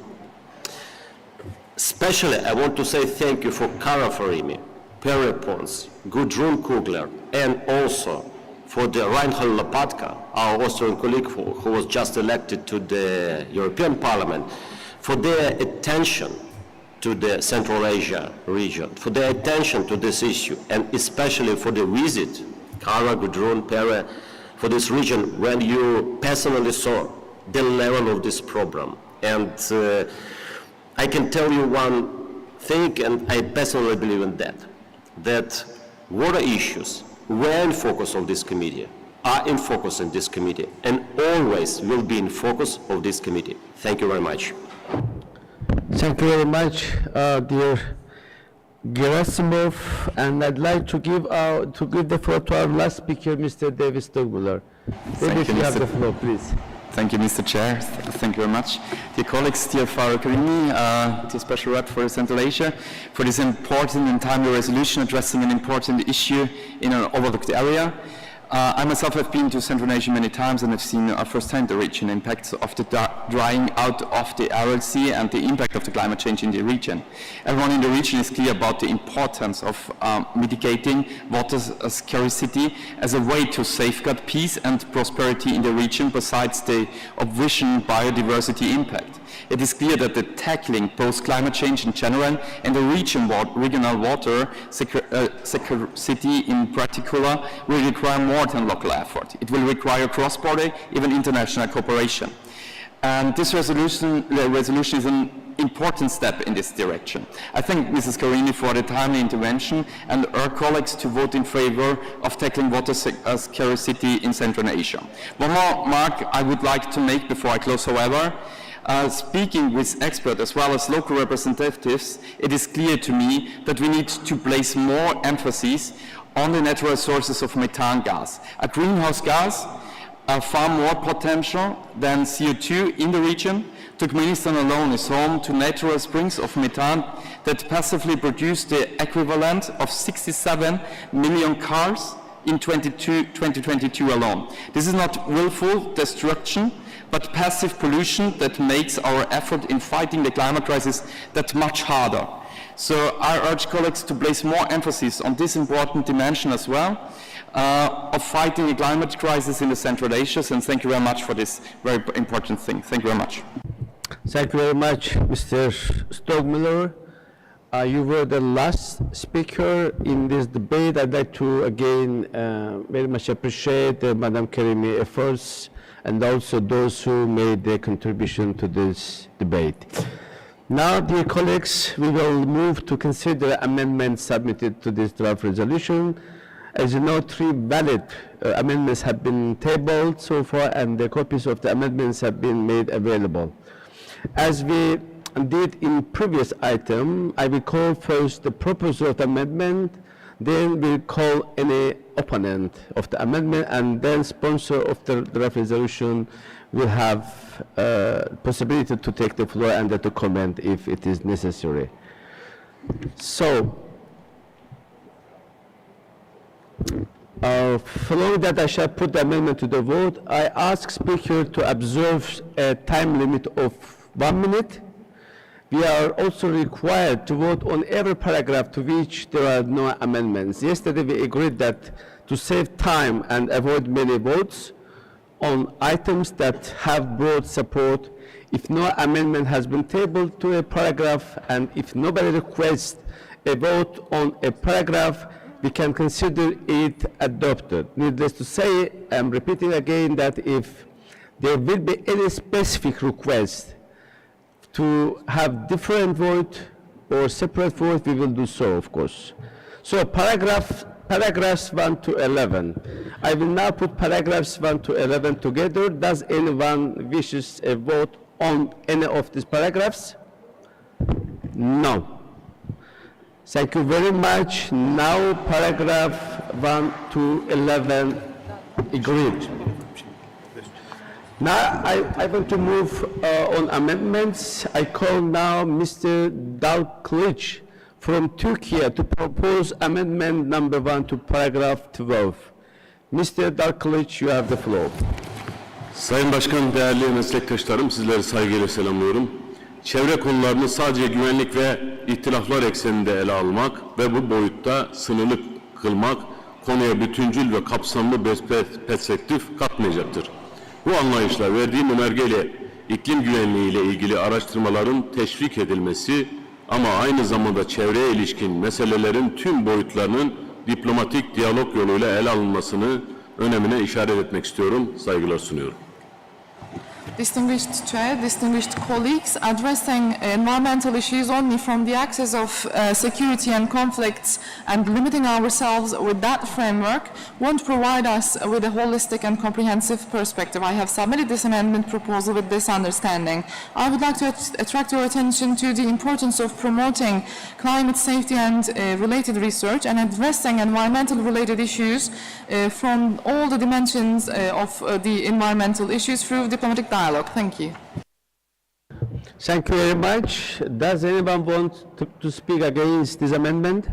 Especially, I want to say thank you for Kara Farimi, Pere Pons, Gudrun Kugler, and also for the Reinhold Lopatka, our Austrian colleague who was just elected to the European Parliament, for their attention to the Central Asia region, for their attention to this issue, and especially for the visit, Kara, Gudrun, Pere, for this region when you personally saw the level of this problem. And I can tell you one think, and I personally believe in that water issues were in focus of this committee, are in focus in this committee, and always will be in focus of this committee. Thank you very much. Thank you very much, dear Gerasimov, and I'd like to give the floor to our last speaker, Mr. David Stockmiller. David, you have the floor, please. Thank you, Mr. Chair. Thank you very much. Dear colleagues, dear Farah Karimi, dear Special Rep for Central Asia, for this important and timely resolution addressing an important issue in an overlooked area. I myself have been to Central Asia many times and have seen firsthand the region impacts of the drying out of the Aral Sea and the impact of the climate change in the region. Everyone in the region is clear about the importance of mitigating water scarcity as a way to safeguard peace and prosperity in the region besides the obvious biodiversity impact. It is clear that the tackling both climate change in general and the regional water scarcity in particular will require more than local effort. It will require cross-border, even international cooperation. And this resolution is an important step in this direction. I thank Mrs. Karini for the timely intervention and her colleagues to vote in favor of tackling water scarcity in Central Asia. One more remark I would like to make before I close, however. Speaking with experts as well as local representatives, it is clear to me that we need to place more emphasis on the natural sources of methane gas. A greenhouse gas far more potential than CO2 in the region. Turkmenistan alone is home to natural springs of methane that passively produce the equivalent of 67 million cars in 2022 alone. This is not willful destruction, but passive pollution that makes our effort in fighting the climate crisis that much harder. So I urge colleagues to place more emphasis on this important dimension as well of fighting the climate crisis in the Central Asia, and thank you very much for this very important thing. Thank you very much. Thank you very much, Mr. Stockmiller. You were the last speaker in this debate. I'd like to again very much appreciate Madam Karimi's efforts and also those who made their contribution to this debate. Now, dear colleagues, we will move to consider amendments submitted to this draft resolution. As you know, 3 valid amendments have been tabled so far, and the copies of the amendments have been made available. As we did in previous item, I will call first the proposer of the amendment, then we'll call any opponent of the amendment, and then sponsor of the draft resolution will have possibility to take the floor and to comment if it is necessary. So, following that, I shall put the amendment to the vote. I ask speaker to observe a time limit of 1 minute. We are also required to vote on every paragraph to which there are no amendments. Yesterday we agreed that to save time and avoid many votes on items that have broad support, if no amendment has been tabled to a paragraph and if nobody requests a vote on a paragraph, we can consider it adopted. Needless to say, I'm repeating again that if there will be any specific request to have different vote or separate vote, we will do so, of course. So paragraphs 1 to 11. I will now put paragraphs 1 to 11 together. Does anyone wishes a vote on any of these paragraphs? No. Thank you very much. Now paragraph 1 to 11 agreed. Now I want to move on amendments. I call now Mr. Dalkılıç from Turkey to propose amendment number 1 to paragraph 12. Mr. Dalkılıç, you have the floor. Sayın Başkan, değerli meslektaşlarım, sizleri saygıyla selamlıyorum. Çevre konularını sadece güvenlik ve ihtilaflar ekseninde ele almak ve bu boyutta sınırlı kılmak konuya bütüncül ve kapsamlı perspektif katmayacaktır. Bu anlayışla verdiğim önergeyle iklim güvenliği ile ilgili araştırmaların teşvik edilmesi ama aynı zamanda çevreye ilişkin meselelerin tüm boyutlarının diplomatik diyalog yoluyla ele alınmasını önemine işaret etmek istiyorum. Saygılar sunuyorum. Distinguished Chair, distinguished colleagues, addressing environmental issues only from the axis of security and conflicts and limiting ourselves with that framework won't provide us with a holistic and comprehensive perspective. I have submitted this amendment proposal with this understanding. I would like to attract your attention to the importance of promoting climate safety and related research and addressing environmental related issues from all the dimensions of the environmental issues through diplomatic dialogue. Thank you. Thank you very much. Does anyone want to speak against this amendment?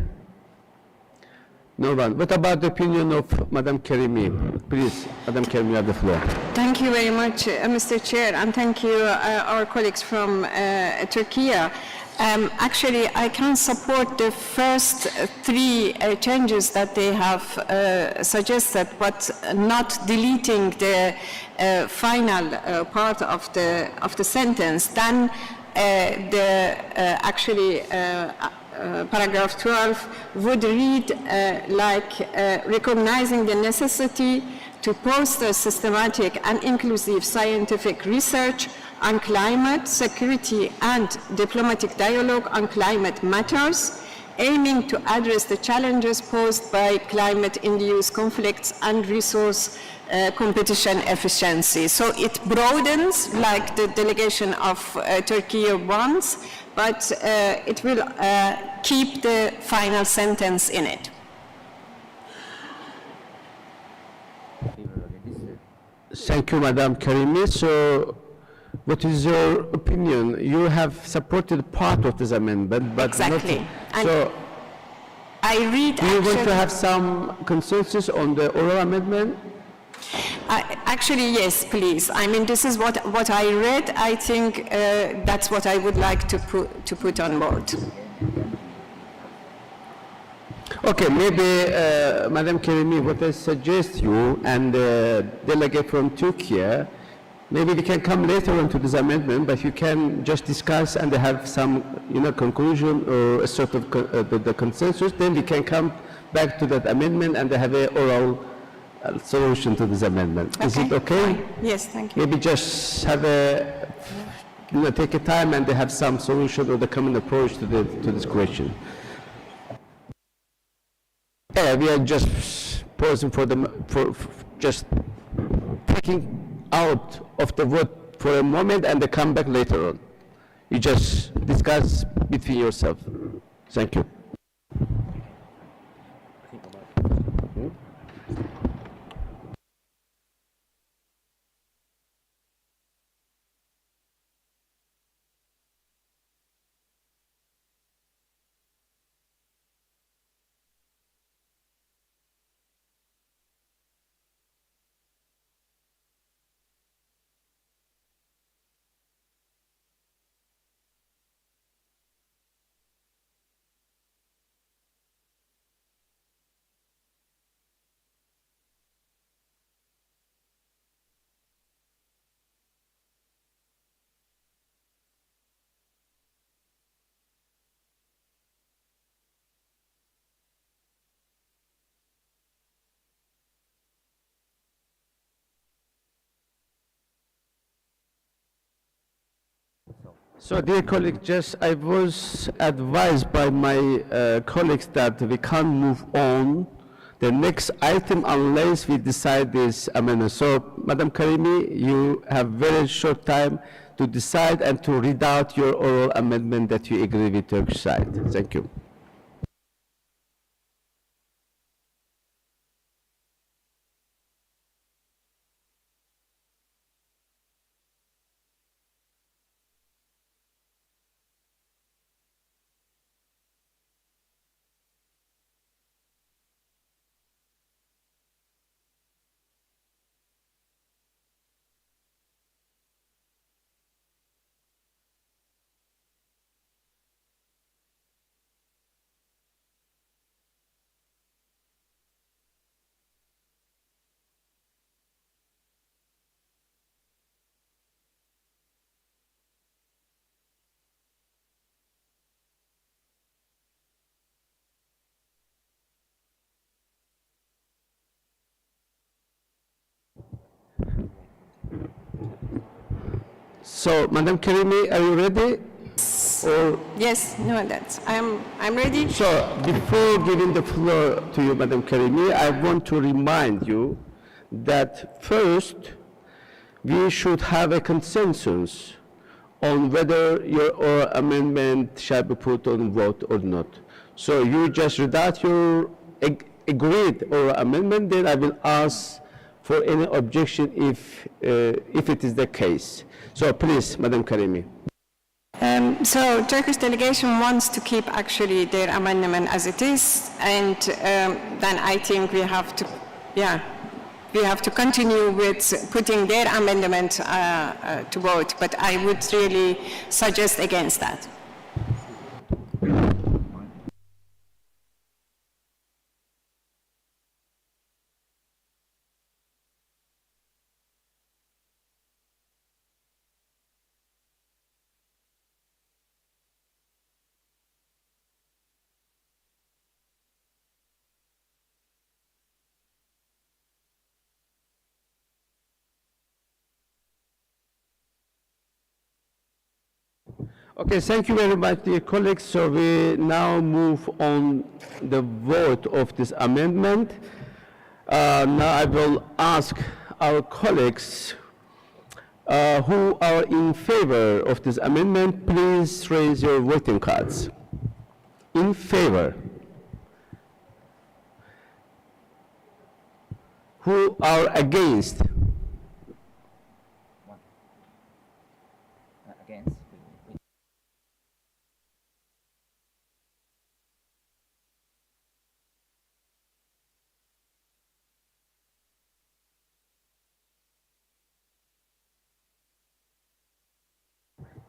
No one. What about the opinion of Madam Karimi? Please, Madam Karimi, you have the floor. Thank you very much, Mr. Chair, and thank you, our colleagues from Turkey. Actually, I can support the first three changes that they have suggested, but not deleting the final part of the sentence. Then paragraph 12 would read like recognizing the necessity to foster systematic and inclusive scientific research on climate, security, and diplomatic dialogue on climate matters, aiming to address the challenges posed by climate-induced conflicts and resource competition efficiency. So it broadens, like the delegation of Turkey wants, but it will keep the final sentence in it. Thank you, Madam Karimi. So, what is your opinion? You have supported part of this amendment, but exactly. Not, so, I read. Do you want to have some consensus on the oral amendment? Actually, yes, please. I mean, this is what I read. I think that's what I would like to put on board. Okay, maybe, Madam Karimi, what I suggest you and the delegate from Turkey, maybe we can come later on to this amendment, but you can just discuss and have some, conclusion or a sort of the consensus. Then we can come back to that amendment and have an oral solution to this amendment. Okay. Is it okay? Fine. Yes, thank you. Maybe just have a, take a time and have some solution or the common approach to this question. Yeah, we are just pausing for just taking out of the vote for a moment and then come back later on. You just discuss between yourself. Thank you. So, dear colleagues, I was advised by my colleagues that we can't move on the next item unless we decide this amendment. So, Madam Karimi, you have very short time to decide and to read out your oral amendment that you agree with Turkish side. Thank you. So, Madam Karimi, are you ready? Or Yes, no, I'm ready. so, before giving the floor to you, Madam Karimi, I want to remind you that first, we should have a consensus on whether your oral amendment shall be put on vote or not. So you just read out your agreed oral amendment, then I will ask for any objection if it is the case. So please, Madam Karimi. So Turkish delegation wants to keep actually their amendment as it is, and then I think we have to continue with putting their amendment to vote, but I would really suggest against that. Okay, thank you very much, dear colleagues. So we now move on the vote of this amendment. Now I will ask our colleagues who are in favor of this amendment, please raise your voting cards. In favor. Who are against? Against.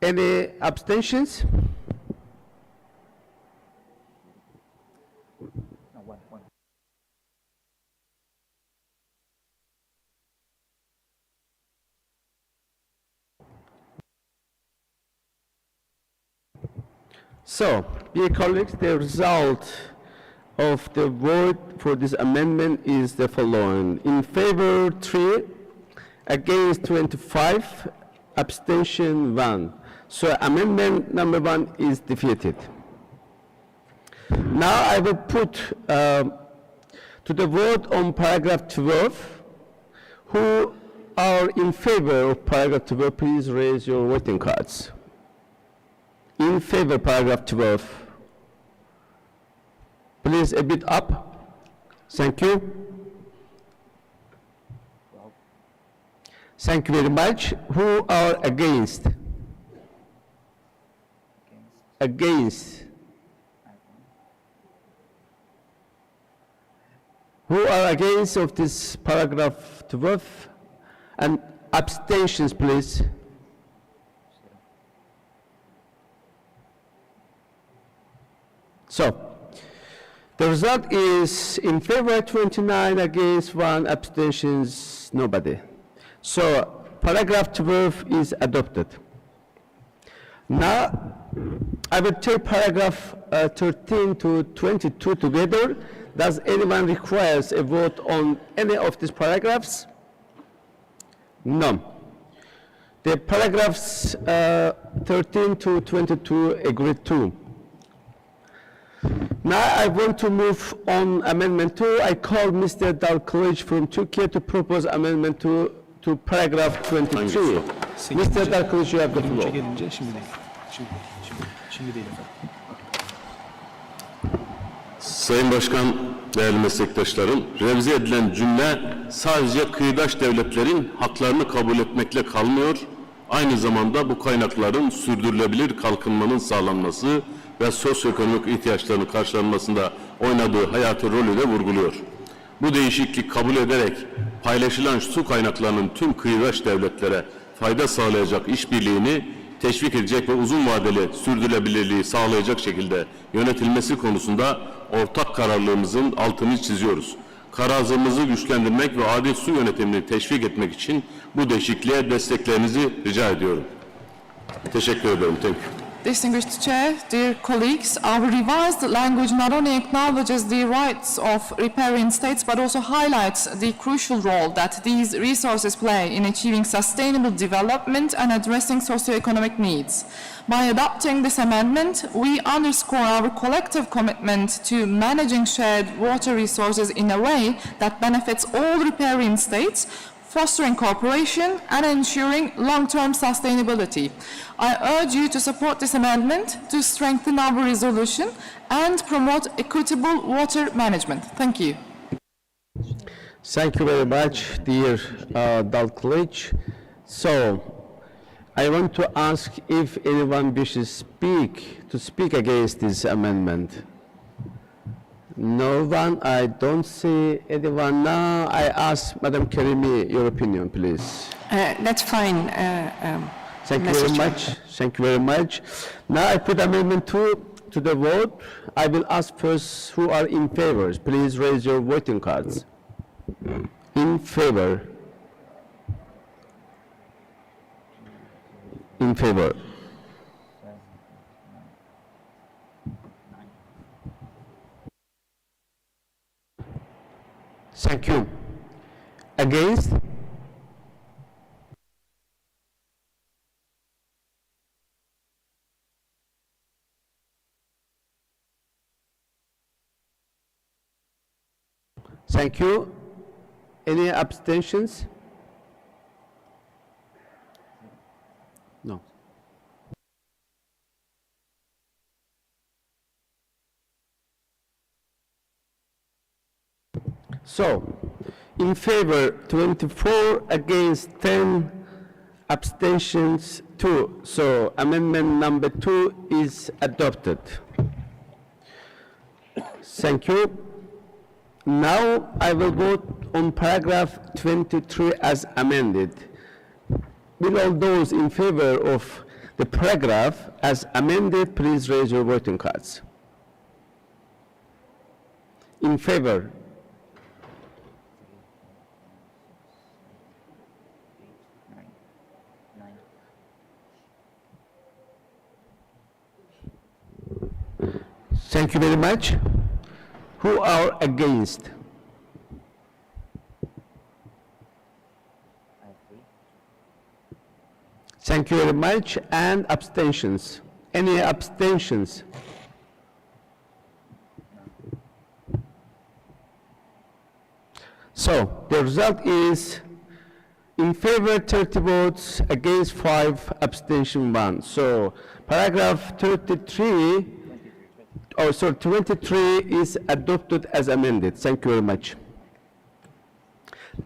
Any abstentions? No, one. So, dear colleagues, the result of the vote for this amendment is the following. In favor, 3, against 25, abstention 1. So amendment number 1 is defeated. Now I will put to the vote on paragraph 12. Who are in favor of paragraph 12, please raise your voting cards. In favor paragraph 12. Please a bit up. Thank you. Thank you very much. Who are against? Against. Who are against of this paragraph 12? And abstentions, please. So, the result is in favor 29, against 1, abstentions, nobody. So, paragraph 12 is adopted. Now, I will take paragraph 13 to 22 together. Does anyone requires a vote on any of these paragraphs? No. The paragraphs 13 to 22 agreed to. Now I want to move on amendment 2. I call Mr. Dalkılıç from Turkey to propose amendment 2 to paragraph 23. Mr. Dalkılıç, you have the floor. Gelince şimdi değil. Şimdi değil efendim. Sayın Başkan, değerli meslektaşlarım, revize edilen cümle sadece kıyıdaş devletlerin haklarını kabul etmekle kalmıyor, aynı zamanda bu kaynakların sürdürülebilir kalkınmanın sağlanması ve sosyoekonomik ihtiyaçlarının karşılanmasında oynadığı hayati rolü de vurguluyor. Bu değişiklik kabul ederek paylaşılan su kaynaklarının tüm kıyıdaş devletlere fayda sağlayacak işbirliğini teşvik edecek ve uzun vadeli sürdürülebilirliği sağlayacak şekilde yönetilmesi konusunda ortak kararlılığımızın altını çiziyoruz. Kararlılığımızı güçlendirmek ve adil su yönetimini teşvik etmek için bu değişikliğe desteklerinizi rica ediyorum. Teşekkür ederim. Thank you. distinguished Chair, dear colleagues, our revised language not only acknowledges the rights of riparian states but also highlights the crucial role that these resources play in achieving sustainable development and addressing socioeconomic needs. By adopting this amendment, we underscore our collective commitment to managing shared water resources in a way that benefits all riparian states, fostering cooperation and ensuring long-term sustainability. I urge you to support this amendment to strengthen our resolution and promote equitable water management. Thank you. Thank you very much, dear Dalgleish. So, I want to ask if anyone wishes to speak against this amendment. No one, I don't see anyone now. I ask Madam Karimi your opinion, please. That's fine. Thank you very much. Thank you very much. Now I put amendment 2 to the vote. I will ask first who are in favor. Please raise your voting cards. In favor. In favor. Thank you. Against? Thank you. Any abstentions? No. So, in favor 24, against 10, abstentions 2. So, amendment number 2 is adopted. Thank you. Now I will vote on paragraph 23 as amended. Will all those in favor of the paragraph as amended, please raise your voting cards. In favor? Thank you very much. Who are against? Thank you very much. And abstentions? Any abstentions? So, the result is in favor 30 votes, against 5, abstention 1. So, paragraph 23 is adopted as amended. Thank you very much.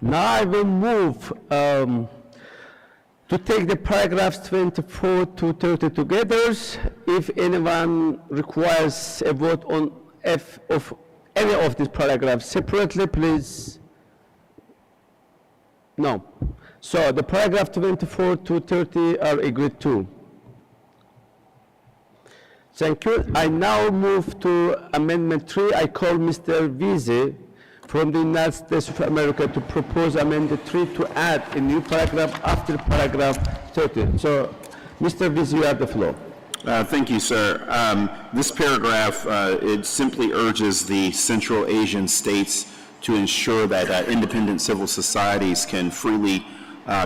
Now I will move to take the paragraphs 24 to 30 together. If anyone requires a vote on F of any of these paragraphs separately, please. No. So the paragraph 24 to 30 are agreed to. Thank you. I now move to Amendment 3. I call Mr. Vizi from the United States of America to propose Amendment 3 to add a new paragraph after paragraph 30. So, Mr. Vizi, you have the floor. Thank you, sir. This paragraph, it simply urges the Central Asian states to ensure that independent civil societies can freely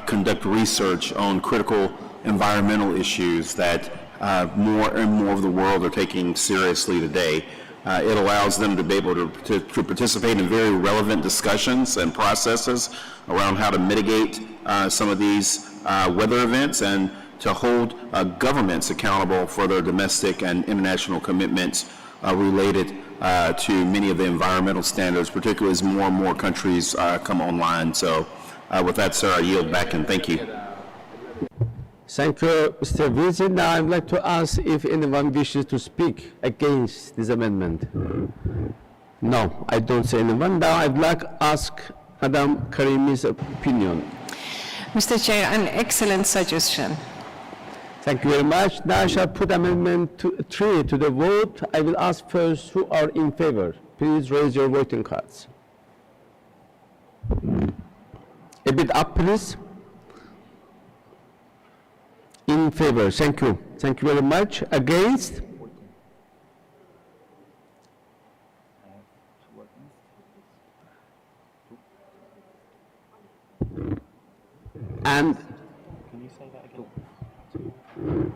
conduct research on critical environmental issues that more and more of the world are taking seriously today. It allows them to be able to participate in very relevant discussions and processes around how to mitigate some of these weather events and to hold governments accountable for their domestic and international commitments related to many of the environmental standards, particularly as more and more countries come online. So with that, sir, I yield back and thank you. Thank you, Mr. Vizi. Now I'd like to ask if anyone wishes to speak against this amendment. No, I don't see anyone. Now I'd like to ask Madam Karimi's opinion. Mr. Chair, an excellent suggestion. Thank you very much. Now I shall put Amendment 3 to the vote. I will ask first who are in favor. Please raise your voting cards. A bit up, please. In favor, thank you. Thank you very much. Against? And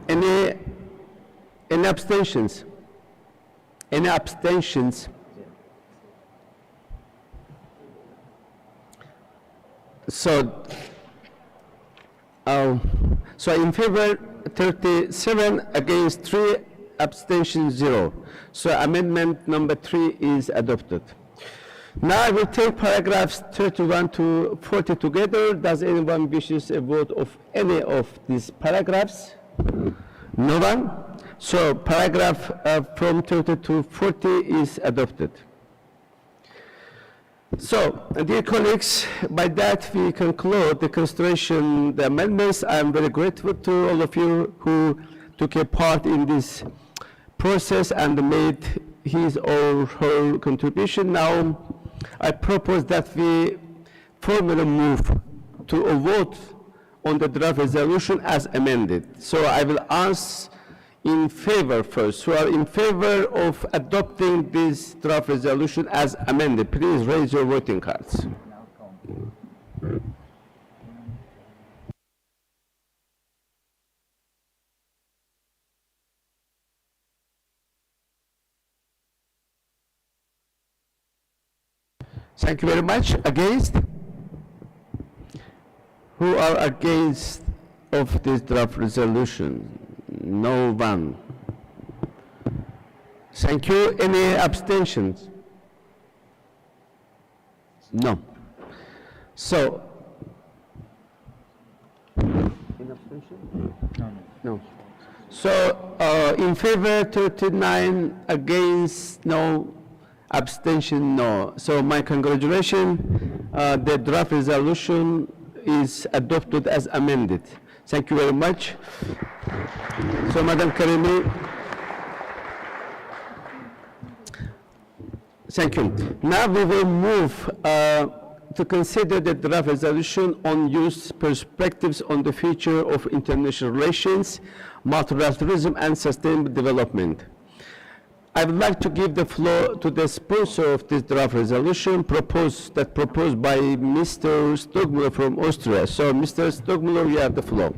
any abstentions? Any abstentions? So in favor 37, against 3, abstention 0. So amendment number 3 is adopted. Now I will take paragraphs 31 to 40 together. Does anyone wishes a vote of any of these paragraphs? No one? So paragraph from 30 to 40 is adopted. So, dear colleagues, by that we conclude the consideration, the amendments. I am very grateful to all of you who took a part in this process and made his or her contribution. Now, I propose that we formally move to a vote on the draft resolution as amended. So I will ask in favor first, who are in favor of adopting this draft resolution as amended. Please raise your voting cards. Thank you very much. Against? Who are against of this draft resolution? No one. Thank you. Any abstentions? No. So, any abstention? No. So, in favor 39, against no, abstention no. So my congratulations. The draft resolution is adopted as amended. Thank you very much. So, Madam Karimi, thank you. Now we will move to consider the draft resolution on youth perspectives on the future of international relations, multilateralism, and sustainable development. I would like to give the floor to the sponsor of this draft resolution proposed by Mr. Stogmuller from Austria. So, Mr. Stogmuller, you have the floor.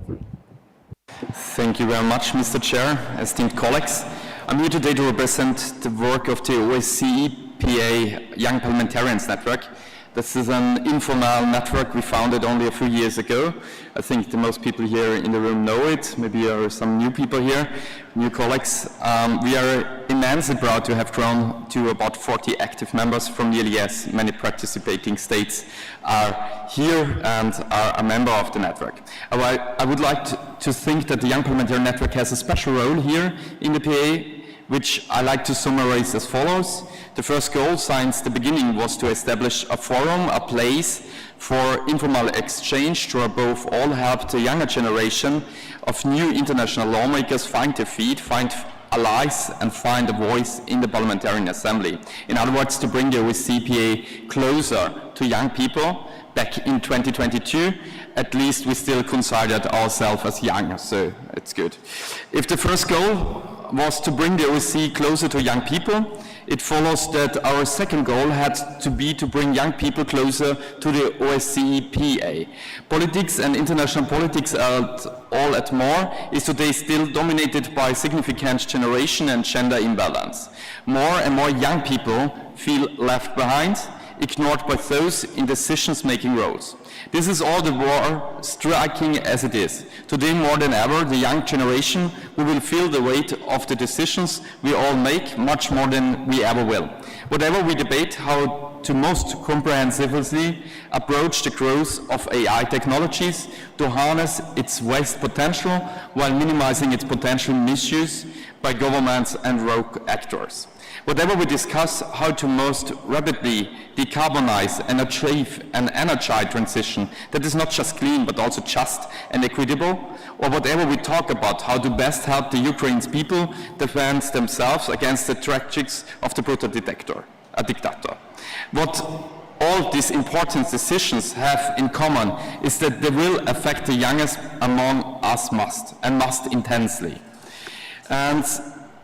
Thank you very much, Mr. Chair, esteemed colleagues. I'm here today to represent the work of the OSCE PA Young Parliamentarians Network. This is an informal network we founded only a few years ago. I think the most people here in the room know it. Maybe there are some new people here, new colleagues. We are immensely proud to have grown to about 40 active members from nearly as many participating states are here and are a member of the network. I would like to think that the Young Parliamentarian Network has a special role here in the PA, which I like to summarize as follows. The first goal since the beginning was to establish a forum, a place for informal exchange to above all help the younger generation of new international lawmakers find their feet, find allies, and find a voice in the Parliamentarian Assembly. In other words, to bring the OSCE closer to young people. Back in 2022, at least we still considered ourselves as young, so it's good. If the first goal was to bring the OSCE closer to young people, it follows that our second goal had to be to bring young people closer to the OSCE PA. Politics and international politics all at more is today still dominated by significant generation and gender imbalance. More and more young people feel left behind, ignored by those in decision-making roles. This is all the more striking as it is. Today, more than ever, the young generation will feel the weight of the decisions we all make much more than we ever will. Whatever we debate how to most comprehensively approach the growth of AI technologies to harness its vast potential while minimizing its potential misuse by governments and rogue actors. Whatever we discuss how to most rapidly decarbonize and achieve an energy transition that is not just clean but also just and equitable, or whatever we talk about how to best help the Ukraine's people defend themselves against the tragics of the brutal dictator. What all all these important decisions have in common is that they will affect the youngest among us must intensely. And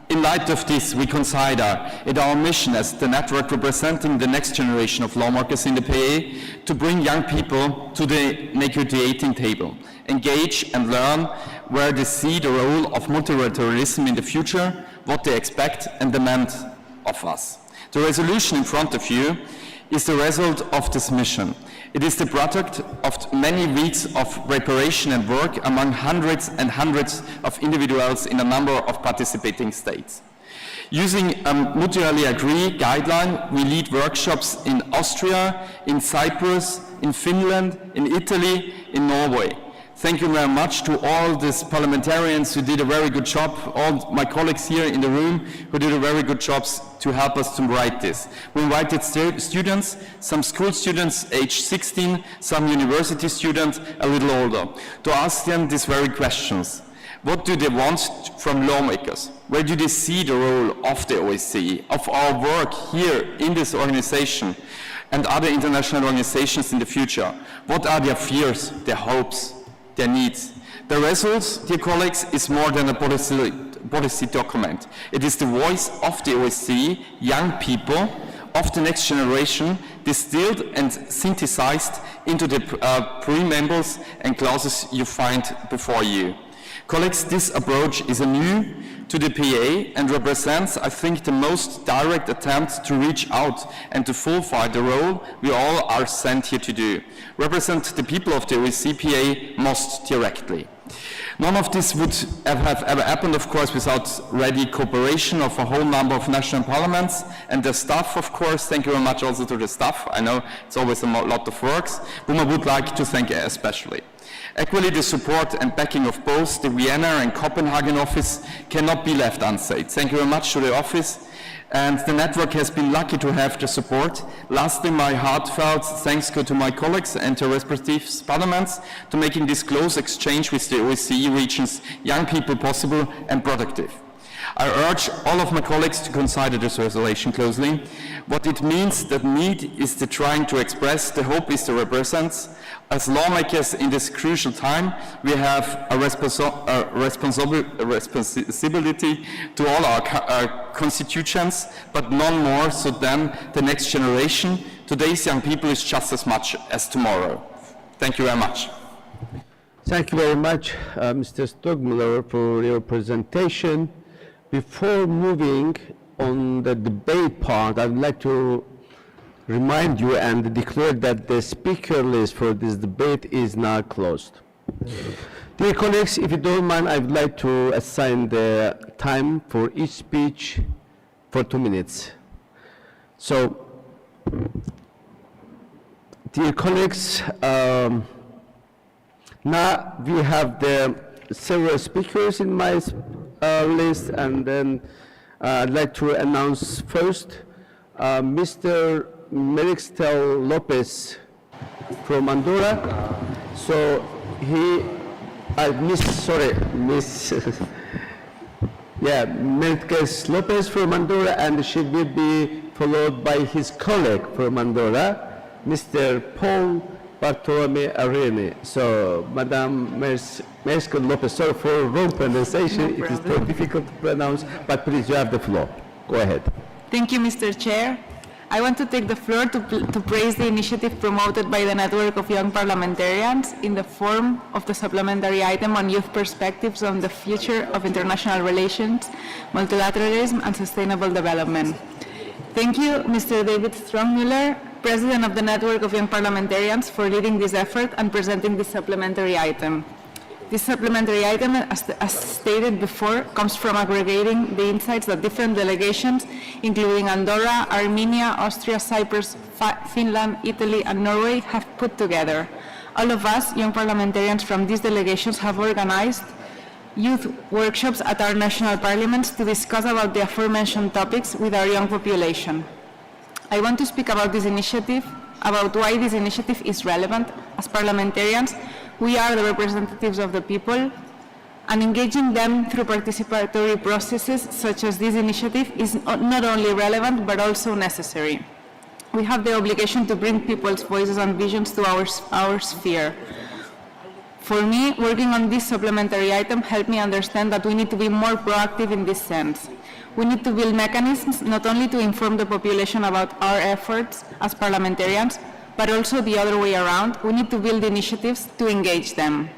in light of this, we consider it our mission as the network representing the next generation of lawmakers in the PA to bring young people to the negotiating table, engage and learn where they see the role of multilateralism in the future, what they expect and demand of us. The resolution in front of you is the result of this mission. It is the product of many weeks of preparation and work among hundreds and hundreds of individuals in a number of participating states. Using a mutually agreed guideline, we lead workshops in Austria, in Cyprus, in Finland, in Italy, in Norway. Thank you very much to all these parliamentarians who did a very good job, all my colleagues here in the room who did a very good job to help us to write this. We invited students, some school students aged 16, some university students a little older, to ask them these very questions. What do they want from lawmakers? Where do they see the role of the OSCE, of our work here in this organization and other international organizations in the future? What are their fears, their hopes, their needs? The result, dear colleagues, is more than a policy document. It is the voice of the OSCE, young people of the next generation, distilled and synthesized into the preambles and clauses you find before you. Colleagues, this approach is new to the PA and represents, I think, the most direct attempt to reach out and to fulfill the role we all are sent here to do, represent the people of the OSCE PA most directly. None of this would have ever happened, of course, without ready cooperation of a whole number of national parliaments and the staff, of course. Thank you very much also to the staff. I know it's always a lot of work, whom I would like to thank especially. Equally, the support and backing of both the Vienna and Copenhagen office cannot be left unsaid. Thank you very much to the office, and the network has been lucky to have the support. Lastly, my heartfelt thanks go to my colleagues and to respective parliaments to making this close exchange with the OSCE regions young people possible and productive. I urge all of my colleagues to consider this resolution closely. What it means, that need is the trying to express, the hope is to represent. As lawmakers in this crucial time, we have a responsibility to all our constituents, but none more so than the next generation. Today's young people is just as much as tomorrow. Thank you very much. Thank you very much, Mr. Stogmuller, for your presentation. Before moving on the debate part, I'd like to remind you and declare that the speaker list for this debate is now closed. Dear colleagues, if you don't mind, I'd like to assign the time for each speech for 2 minutes. So, dear colleagues, now we have the several speakers in my list, and then I'd like to announce first Mr. Merixtel Lopez from Andorra. So Merixtel Lopez from Andorra, and she will be followed by his colleague from Andorra, Mr. Paul Bartolome Arene. So, Madame Merixtel Lopez, sorry for wrong pronunciation, it is so difficult to pronounce, but please, you have the floor. Go ahead. Thank you, Mr. Chair. I want to take the floor to praise the initiative promoted by the Network of Young Parliamentarians in the form of the supplementary item on youth perspectives on the future of international relations, multilateralism, and sustainable development. Thank you, Mr. David Strongmuller, President of the Network of Young Parliamentarians, for leading this effort and presenting this supplementary item. This supplementary item, as stated before, comes from aggregating the insights that different delegations, including Andorra, Armenia, Austria, Cyprus, Finland, Italy, and Norway, have put together. All of us, young parliamentarians from these delegations, have organized youth workshops at our national parliaments to discuss about the aforementioned topics with our young population. I want to speak about this initiative, about why this initiative is relevant. As parliamentarians, we are the representatives of the people, and engaging them through participatory processes such as this initiative is not only relevant but also necessary. we have the obligation to bring people's voices and visions to our sphere. For me, working on this supplementary item helped me understand that we need to be more proactive in this sense. We need to build mechanisms not only to inform the population about our efforts as parliamentarians, but also the other way around. We need to build initiatives to engage them,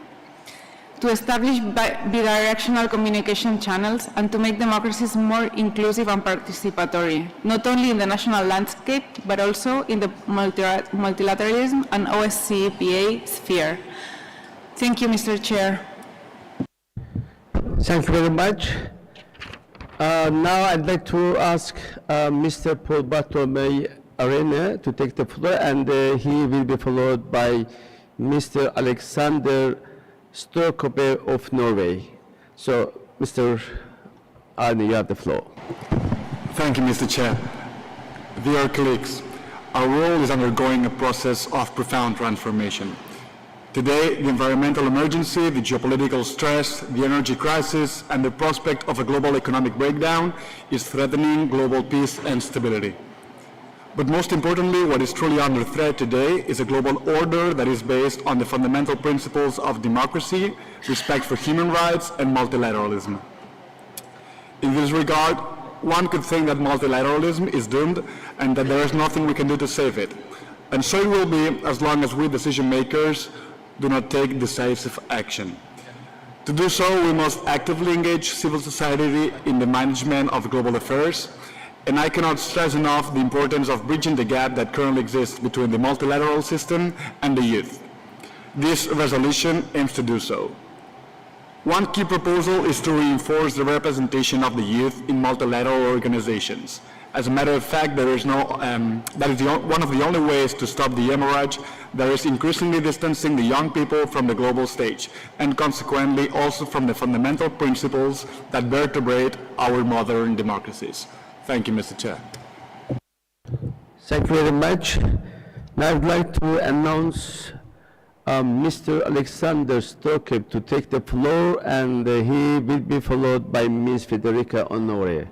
to establish bidirectional communication channels, and to make democracies more inclusive and participatory, not only in the national landscape, but also in the multilateralism and OSCE sphere. Thank you, Mr. Chair. Thank you very much. Now I'd like to ask Mr. Paul Bartolomei Arena to take the floor, and he will be followed by Mr. Alexander Storkope of Norway. So, Mr. Arne, you have the floor. Thank you, Mr. Chair. Dear colleagues, our world is undergoing a process of profound transformation. Today, the environmental emergency, the geopolitical stress, the energy crisis, and the prospect of a global economic breakdown is threatening global peace and stability. But most importantly, what is truly under threat today is a global order that is based on the fundamental principles of democracy, respect for human rights, and multilateralism. In this regard, one could think that multilateralism is doomed and that there is nothing we can do to save it. And so it will be as long as we decision makers do not take decisive action. To do so, we must actively engage civil society in the management of global affairs, and I cannot stress enough the importance of bridging the gap that currently exists between the multilateral system and the youth. This resolution aims to do so. One key proposal is to reinforce the representation of the youth in multilateral organizations. As a matter of fact, that is one of the only ways to stop the hemorrhage that is increasingly distancing the young people from the global stage, and consequently also from the fundamental principles that vertebrate our modern democracies. Thank you, Mr. Chair. Thank you very much. Now I'd like to announce Mr. Alexander Storkope to take the floor, and he will be followed by Ms. Federica Honore.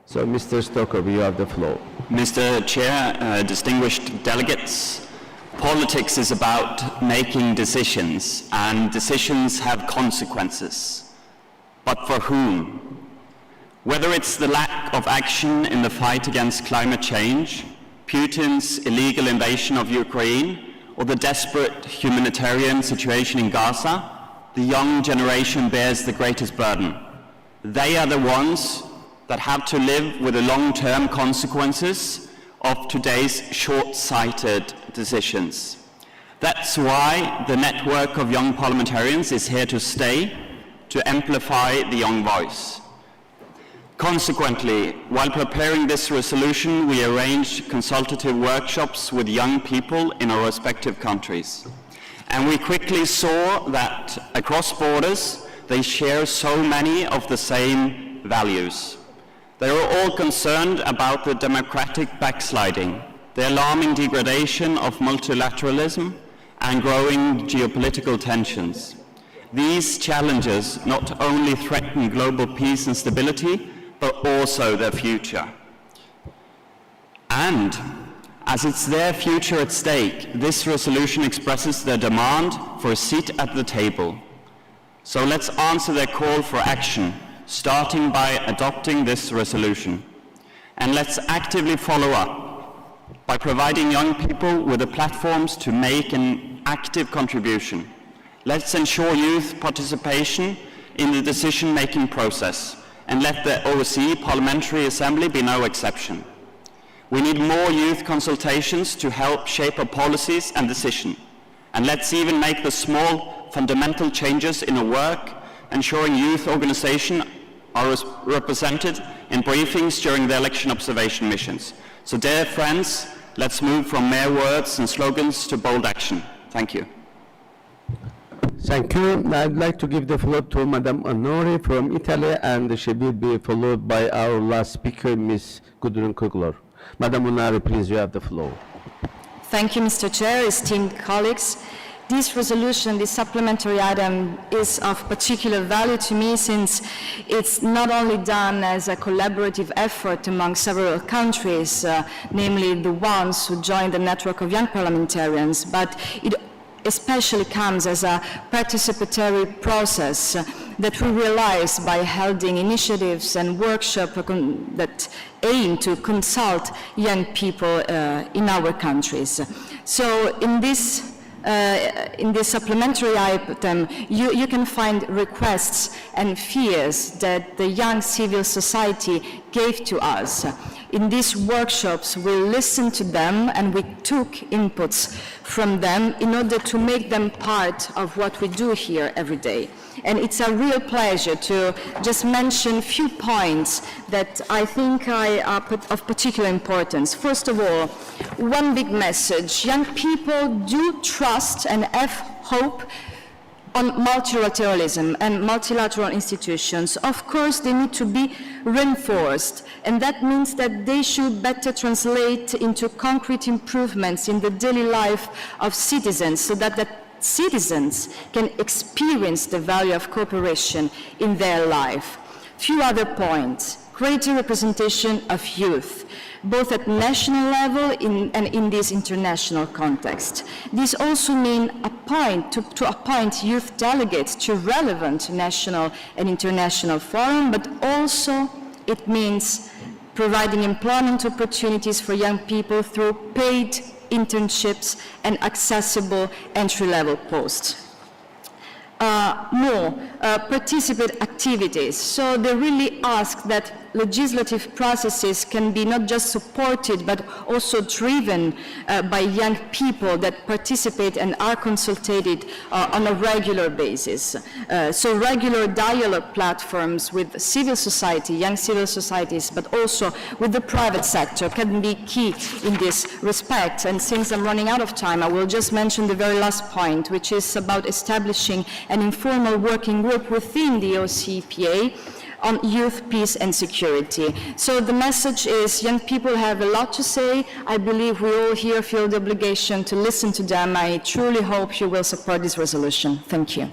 So, Mr. Storkope, you have the floor. Mr. Chair, distinguished delegates, politics is about making decisions, and decisions have consequences. But for whom? Whether it's the lack of action in the fight against climate change, Putin's illegal invasion of Ukraine, or the desperate humanitarian situation in Gaza, the young generation bears the greatest burden. They are the ones that have to live with the long-term consequences of today's short-sighted decisions. That's why the network of young parliamentarians is here to stay, to amplify the young voice. Consequently, while preparing this resolution, we arranged consultative workshops with young people in our respective countries. And we quickly saw that across borders, they share so many of the same values. They are all concerned about the democratic backsliding, the alarming degradation of multilateralism, and growing geopolitical tensions. These challenges not only threaten global peace and stability, but also their future. And as it's their future at stake, this resolution expresses their demand for a seat at the table. So let's answer their call for action, starting by adopting this resolution. And let's actively follow up by providing young people with the platforms to make an active contribution. Let's ensure youth participation in the decision-making process, and let the OSCE Parliamentary Assembly be no exception. We need more youth consultations to help shape our policies and decision. And let's even make the small fundamental changes in our work, ensuring youth organizations are represented in briefings during the election observation missions. So dear friends, let's move from mere words and slogans to bold action. Thank you. Thank you. Now I'd like to give the floor to Madame Honore from Italy, and she will be followed by our last speaker, Ms. Gudrun Kugler. Madame Honore, please, you have the floor. Thank you, Mr. Chair, esteemed colleagues. this resolution, this supplementary item, is of particular value to me since it's not only done as a collaborative effort among several countries, namely the ones who joined the network of young parliamentarians, but it especially comes as a participatory process that we realize by holding initiatives and workshops that aim to consult young people in our countries. So in this supplementary item, you can find requests and fears that the young civil society gave to us. In these workshops, we listened to them and we took inputs from them in order to make them part of what we do here every day. And it's a real pleasure to just mention a few points that I think are of particular importance. First of all, one big message: young people do trust and have hope on multilateralism and multilateral institutions. Of course, they need to be reinforced, and that means that they should better translate into concrete improvements in the daily life of citizens, so that the citizens can experience the value of cooperation in their life. Few other points: greater representation of youth, both at national level and in this international context. This also means to appoint youth delegates to relevant national and international forums, but also it means providing employment opportunities for young people through paid internships and accessible entry-level posts. More participate activities. So they really ask that legislative processes can be not just supported but also driven by young people that participate and are consulted on a regular basis. So regular dialogue platforms with civil society, young civil societies, but also with the private sector can be key in this respect. And since I'm running out of time, I will just mention the very last point, which is about establishing an informal working group within the OSCE on youth, peace and security. So the message is young people have a lot to say. I believe we all here feel the obligation to listen to them. I truly hope you will support this resolution. Thank you.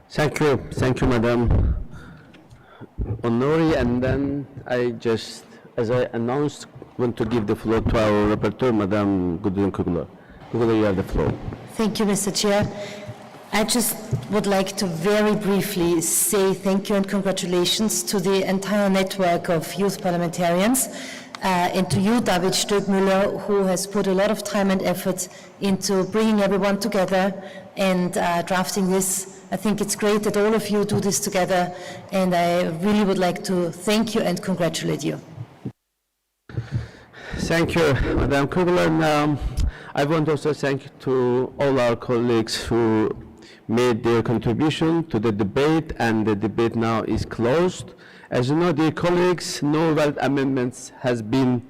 Thank you, Madam Honori. And then I just, as I announced, want to give the floor to our rapporteur, Madam Gudrun Kugler. Kugler, you have the floor. Thank you, Mr. Chair. I just would like to very briefly say thank you and congratulations to the entire network of youth parliamentarians and to you, David Stöckmüller, who has put a lot of time and effort into bringing everyone together and drafting this. I think it's great that all of you do this together, and I really would like to thank you and congratulate you. Thank you, Madam Kugler. And, I want to also thank to all our colleagues who made their contribution to the debate, and the debate now is closed. As you know, dear colleagues, no valid amendments have been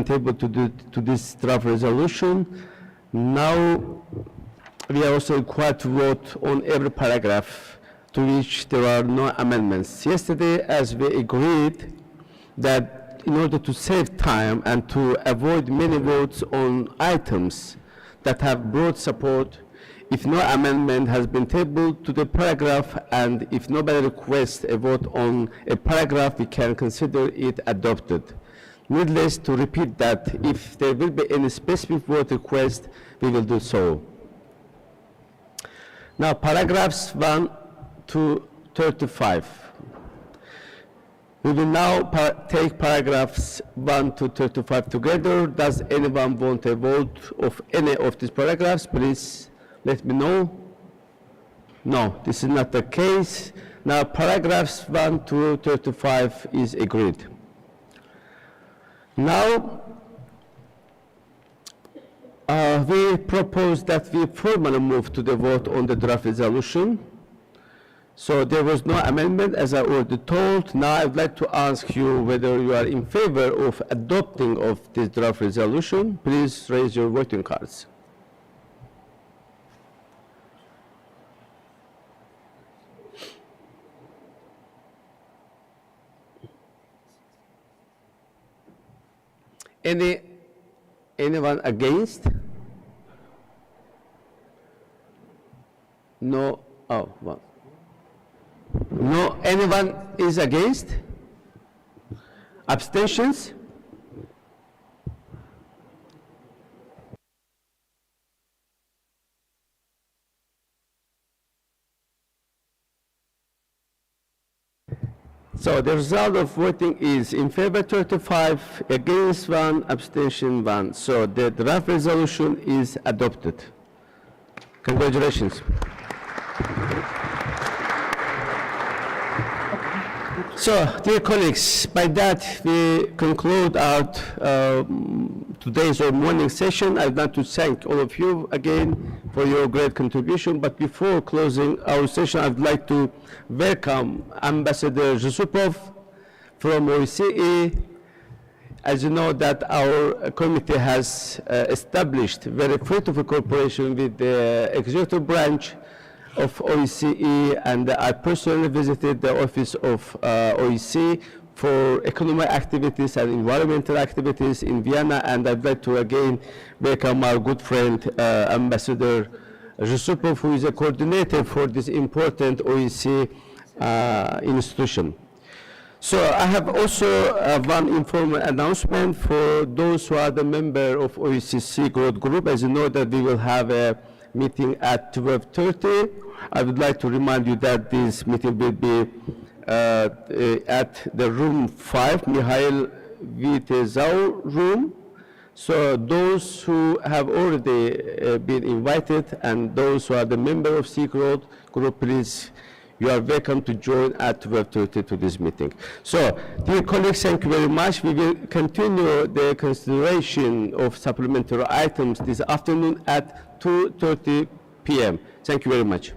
tabled to this draft resolution. Now we are also required to vote on every paragraph to which there are no amendments. Yesterday, as we agreed that in order to save time and to avoid many votes on items that have broad support, if no amendment has been tabled to the paragraph and if nobody requests a vote on a paragraph, we can consider it adopted. Needless to repeat that if there will be any specific vote request, we will do so. Now, paragraphs 1 to 35. We will now take paragraphs 1 to 35 together. Does anyone want a vote of any of these paragraphs? Please let me know. No, this is not the case. Now, paragraphs 1 to 35 is agreed. Now, we propose that we formally move to the vote on the draft resolution. So there was no amendment, as I already told. Now I would like to ask you whether you are in favor of adopting of this draft resolution. Please raise your voting cards. Anyone against? No, oh, well. No, anyone is against? Abstentions? So the result of voting is in favor 35, against 1, abstention 1. So the draft resolution is adopted. Congratulations. So, dear colleagues, by that we conclude our today's or morning session. I'd like to thank all of you again for your great contribution. But before closing our session, I'd like to welcome Ambassador Yusupov from OSCE. As you know, that our committee has established very fruitful cooperation with the executive branch of OSCE, and I personally visited the office of OSCE for economic activities and environmental activities in Vienna, and I'd like to again welcome our good friend Ambassador Yusupov, who is a coordinator for this important OSCE institution. So I have also one informal announcement for those who are the member of OSCE Growth Group. As you know that we will have a meeting at 12:30. I would like to remind you that this meeting will be at the room 5, Mikhail Vitezau room. So those who have already been invited and those who are the member of C Growth Group, please, you are welcome to join at 12:30 to this meeting. So, dear colleagues, thank you very much. We will continue the consideration of supplementary items this afternoon at 2:30 p.m. Thank you very much.